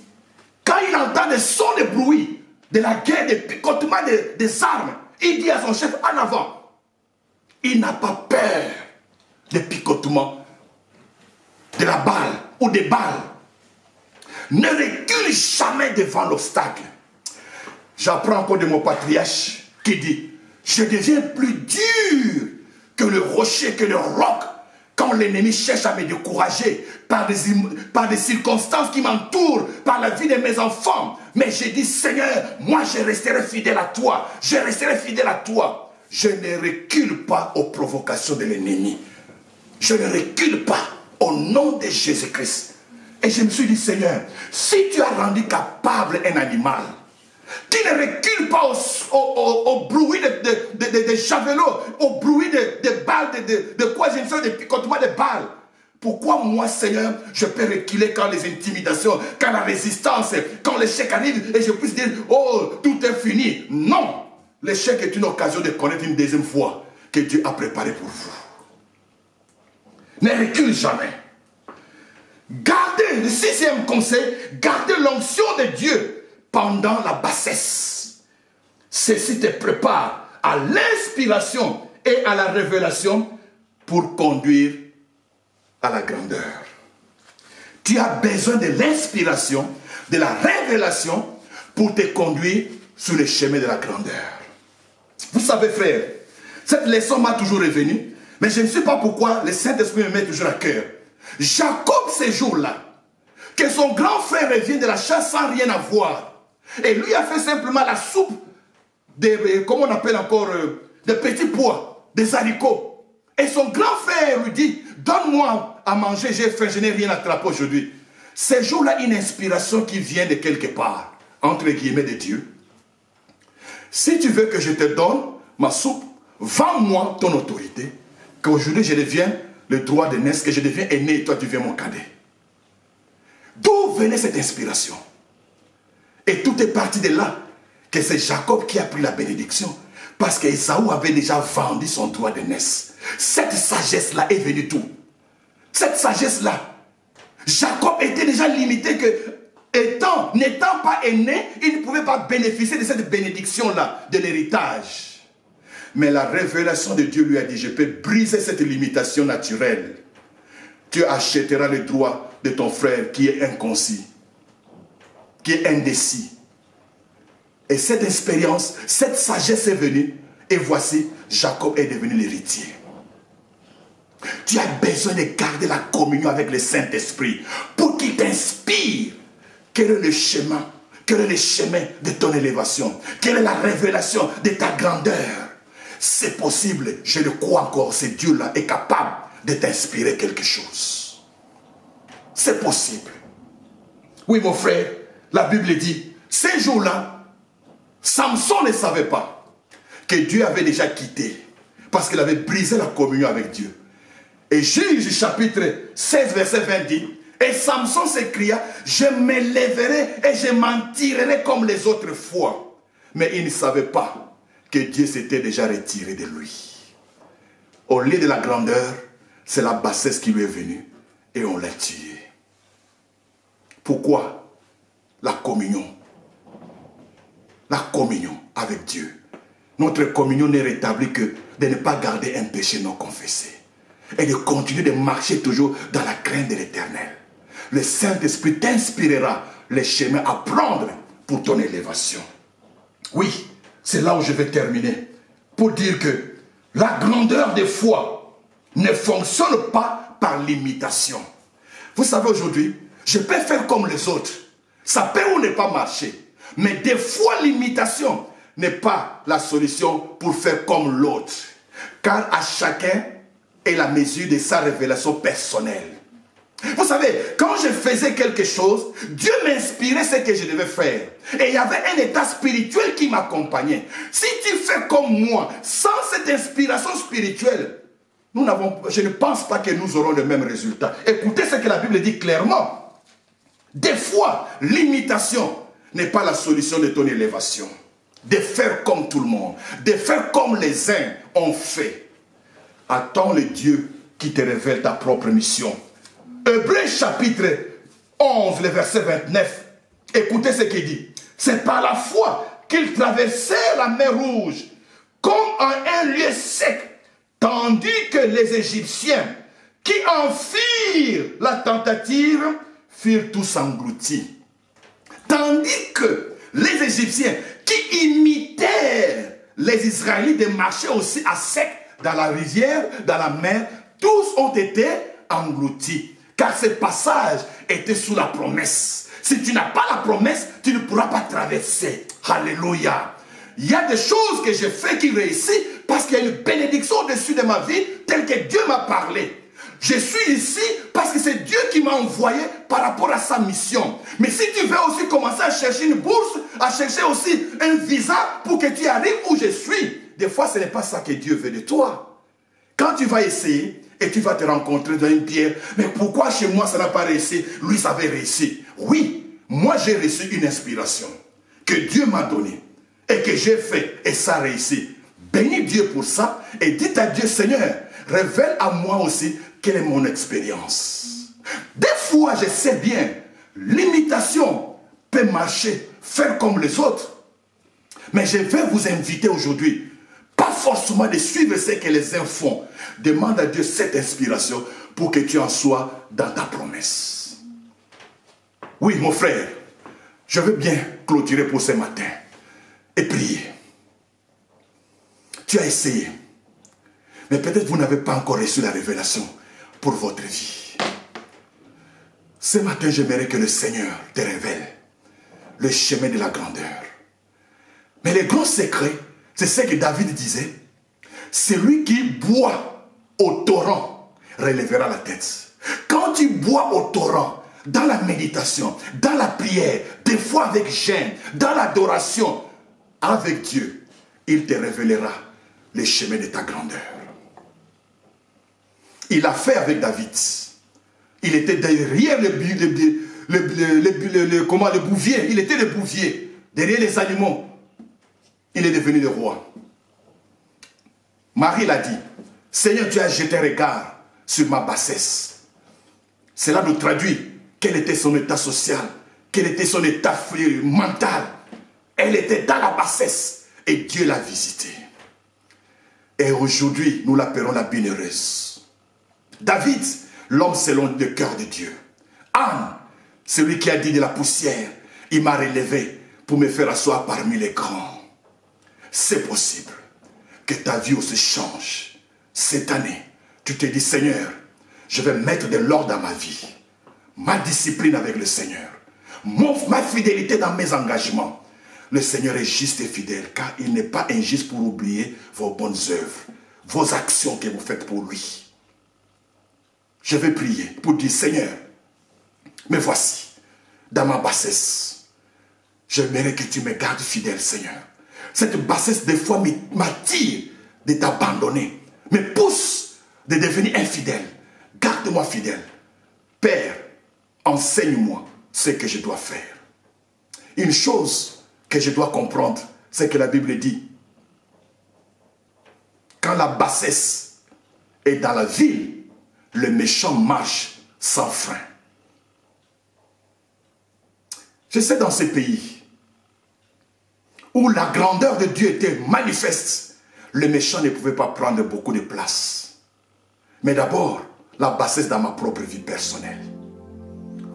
quand il entend des sons de bruit, de la guerre, des picotements des armes, il dit à son chef en avant. Il n'a pas peur des picotements de la balle ou des balles. Ne recule jamais devant l'obstacle. J'apprends encore de mon patriarche qui dit, je deviens plus dur que le rocher, que le roc, quand l'ennemi cherche à me décourager par des circonstances qui m'entourent, par la vie de mes enfants. Mais j'ai dit, Seigneur, moi je resterai fidèle à toi. Je resterai fidèle à toi. Je ne recule pas aux provocations de l'ennemi. Je ne recule pas au nom de Jésus-Christ. Et je me suis dit, Seigneur, si tu as rendu capable un animal, qui ne recule pas au bruit de javelots, au bruit de balles, de quoi je ne sais, de picotements de balles. Pourquoi moi, Seigneur, je peux reculer quand les intimidations, quand la résistance, quand l'échec arrive et je puisse dire, oh, tout est fini. Non. l'échec est une occasion de connaître une deuxième fois que Dieu a préparée pour vous. Ne recule jamais. Gardez, le 6e conseil, gardez l'onction de Dieu pendant la bassesse. Ceci te prépare à l'inspiration et à la révélation pour conduire à la grandeur. Tu as besoin de l'inspiration, de la révélation pour te conduire sur le chemin de la grandeur. Vous savez, frère, cette leçon m'a toujours revenu, mais je ne sais pas pourquoi le Saint-Esprit me met toujours à cœur. Jacob, ces jours-là, que son grand frère revient de la chasse sans rien avoir, et lui a fait simplement la soupe, comment on appelle encore, des petits pois, des haricots. Et son grand frère lui dit, donne-moi à manger, j'ai faim, je n'ai rien attrapé aujourd'hui. Ces jours-là, une inspiration qui vient de quelque part, entre guillemets de Dieu. Si tu veux que je te donne ma soupe, vends-moi ton autorité, qu'aujourd'hui je deviens le droit de naissance, que je deviens aîné et toi tu deviens mon cadet. D'où venait cette inspiration? Et tout est parti de là, que c'est Jacob qui a pris la bénédiction, parce qu'Ésaü avait déjà vendu son droit de naissance. Cette sagesse-là est venue d'où? Cette sagesse-là, Jacob était déjà limité que, n'étant pas aîné, il ne pouvait pas bénéficier de cette bénédiction-là, de l'héritage. Mais la révélation de Dieu lui a dit, je peux briser cette limitation naturelle. Tu achèteras le droit de ton frère qui est inconcis, qui est indécis. Et cette expérience, cette sagesse est venue, et voici, Jacob est devenu l'héritier. Tu as besoin de garder la communion avec le Saint-Esprit pour qu'il t'inspire. Quel est le chemin? Quel est le chemin de ton élévation? Quelle est la révélation de ta grandeur? C'est possible, je le crois encore, ce Dieu-là est capable de t'inspirer quelque chose. C'est possible. Oui, mon frère, la Bible dit, ces jours-là, Samson ne savait pas que Dieu avait déjà quitté, parce qu'il avait brisé la communion avec Dieu. Et Juge chapitre 16, verset 20 dit, et Samson s'écria, je me lèverai et je m'en tirerai comme les autres fois. Mais il ne savait pas que Dieu s'était déjà retiré de lui. Au lieu de la grandeur, c'est la bassesse qui lui est venue et on l'a tué. Pourquoi? La communion. La communion avec Dieu. Notre communion n'est rétablie que de ne pas garder un péché non confessé. Et de continuer de marcher toujours dans la crainte de l'Éternel. Le Saint-Esprit t'inspirera les chemins à prendre pour ton élévation. Oui, c'est là où je vais terminer. Pour dire que la grandeur des foi ne fonctionne pas par l'imitation. Vous savez, aujourd'hui, je peux faire comme les autres. Ça peut ou ne pas marcher. Mais des fois, l'imitation n'est pas la solution pour faire comme l'autre. Car à chacun est la mesure de sa révélation personnelle. Vous savez, quand je faisais quelque chose, Dieu m'inspirait ce que je devais faire. Et il y avait un état spirituel qui m'accompagnait. Si tu fais comme moi, sans cette inspiration spirituelle, je ne pense pas que nous aurons le même résultat. Écoutez ce que la Bible dit clairement. Des fois, l'imitation n'est pas la solution de ton élévation. De faire comme tout le monde, de faire comme les uns ont fait. Attends le Dieu qui te révèle ta propre mission. Hébreux chapitre 11, le verset 29. Écoutez ce qu'il dit. C'est par la foi qu'ils traversèrent la mer Rouge comme en un lieu sec, tandis que les Égyptiens qui en firent la tentative furent tous engloutis. Tandis que les Égyptiens qui imitèrent les Israélites de marcher aussi à sec dans la rivière, dans la mer, tous ont été engloutis. Car ce passage était sous la promesse. Si tu n'as pas la promesse, tu ne pourras pas traverser. Alléluia. Il y a des choses que j'ai fait qui réussissent parce qu'il y a une bénédiction au-dessus de ma vie telle que Dieu m'a parlé. Je suis ici parce que c'est Dieu qui m'a envoyé par rapport à sa mission. Mais si tu veux aussi commencer à chercher une bourse, à chercher aussi un visa pour que tu arrives où je suis, des fois ce n'est pas ça que Dieu veut de toi. Quand tu vas essayer, et tu vas te rencontrer dans une pierre. Mais pourquoi chez moi ça n'a pas réussi? Lui ça avait réussi. Oui, moi j'ai reçu une inspiration que Dieu m'a donnée. et que j'ai fait et ça réussit. Bénis Dieu pour ça et dites à Dieu, Seigneur, révèle à moi aussi quelle est mon expérience. Des fois, je sais bien, l'imitation peut marcher, faire comme les autres. Mais je vais vous inviter aujourd'hui, pas forcément de suivre ce que les uns font. Demande à Dieu cette inspiration pour que tu en sois dans ta promesse. Oui, mon frère, je veux bien clôturer pour ce matin et prier. Tu as essayé, mais peut-être vous n'avez pas encore reçu la révélation pour votre vie. Ce matin, j'aimerais que le Seigneur te révèle le chemin de la grandeur. Mais le grand secret, c'est ce que David disait. Celui qui boit au torrent relèvera la tête. Quand tu bois au torrent, dans la méditation, dans la prière, des fois avec gêne, dans l'adoration, avec Dieu, il te révélera le chemin de ta grandeur. Il l'a fait avec David. Il était derrière le bouvier. Il était le bouvier. Derrière les animaux. Il est devenu le roi. Marie l'a dit. Seigneur, tu as jeté un regard sur ma bassesse. Cela nous traduit quel était son état social. Quel était son état mental. Elle était dans la bassesse. Et Dieu l'a visitée. Et aujourd'hui, nous l'appelons la bienheureuse. David, l'homme selon le cœur de Dieu. Anne, celui qui a dit de la poussière, il m'a relevé pour me faire asseoir parmi les grands. C'est possible que ta vie aussi change. Cette année, tu te dis, Seigneur, je vais mettre de l'ordre dans ma vie. Ma discipline avec le Seigneur. Ma fidélité dans mes engagements. Le Seigneur est juste et fidèle, car il n'est pas injuste pour oublier vos bonnes œuvres, vos actions que vous faites pour lui. Je vais prier pour dire, Seigneur, me voici, dans ma bassesse. J'aimerais que tu me gardes fidèle, Seigneur. Cette bassesse, des fois, m'attire de t'abandonner, me pousse de devenir infidèle. Garde-moi fidèle. Père, enseigne-moi ce que je dois faire. Une chose que je dois comprendre, c'est que la Bible dit, quand la bassesse est dans la ville, le méchant marche sans frein. Je sais dans ces pays où la grandeur de Dieu était manifeste, le méchant ne pouvait pas prendre beaucoup de place. Mais d'abord, la bassesse dans ma propre vie personnelle.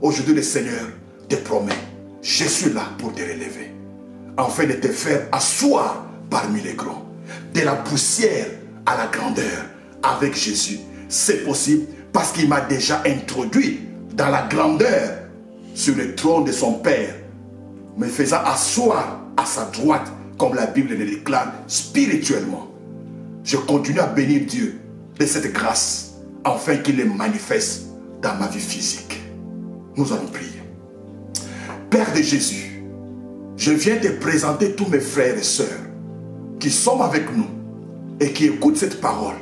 Aujourd'hui, le Seigneur te promet, je suis là pour te relever, afin de te faire asseoir parmi les grands. De la poussière à la grandeur, avec Jésus, c'est possible parce qu'il m'a déjà introduit dans la grandeur sur le trône de son Père, me faisant asseoir à sa droite, comme la Bible le déclare spirituellement. Je continue à bénir Dieu de cette grâce, afin qu'il le manifeste dans ma vie physique. Nous allons prier. Père de Jésus, je viens te présenter tous mes frères et sœurs qui sont avec nous et qui écoutent cette parole.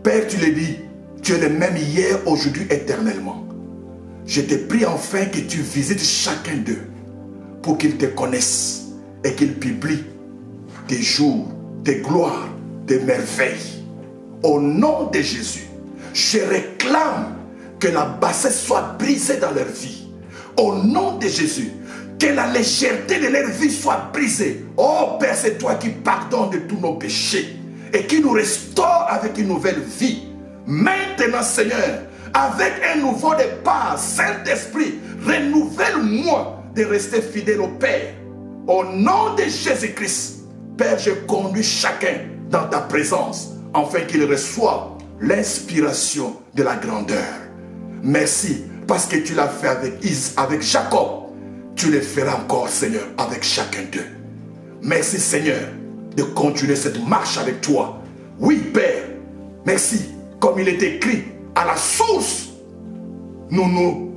Père, tu le dis, tu es le même hier, aujourd'hui, éternellement. Je te prie enfin que tu visites chacun d'eux pour qu'ils te connaissent et qu'ils publient tes jours, tes gloires, tes merveilles. Au nom de Jésus, je réclame que la bassesse soit brisée dans leur vie. Au nom de Jésus, que la légèreté de leur vie soit brisée. Oh Père, c'est toi qui pardonnes de tous nos péchés et qui nous restaure avec une nouvelle vie. Maintenant, Seigneur, avec un nouveau départ, Saint-Esprit, renouvelle-moi de rester fidèle au Père. Au nom de Jésus-Christ, Père, je conduis chacun dans ta présence, afin qu'il reçoive l'inspiration de la grandeur. Merci, parce que tu l'as fait avec Jacob. Tu le feras encore, Seigneur, avec chacun d'eux. Merci, Seigneur, de continuer cette marche avec toi. Oui, Père, merci. Comme il est écrit, à la source, nous nous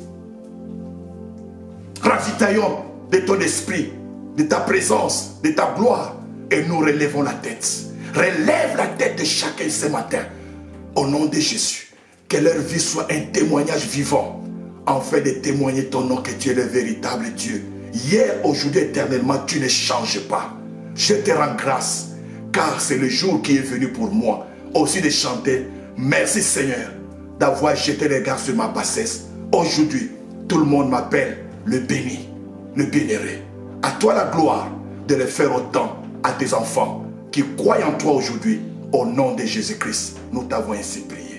ravitaillons de ton esprit, de ta présence, de ta gloire, et nous relevons la tête. Relève la tête de chacun ce matin, au nom de Jésus. Que leur vie soit un témoignage vivant, afin de témoigner ton nom, que tu es le véritable Dieu. Hier, aujourd'hui, éternellement, tu ne changes pas. Je te rends grâce, car c'est le jour qui est venu pour moi aussi de chanter. Merci Seigneur d'avoir jeté les regards sur ma bassesse. Aujourd'hui, tout le monde m'appelle le béni, le bénéré. À toi la gloire de le faire autant à tes enfants qui croient en toi aujourd'hui. Au nom de Jésus-Christ, nous t'avons ainsi prié.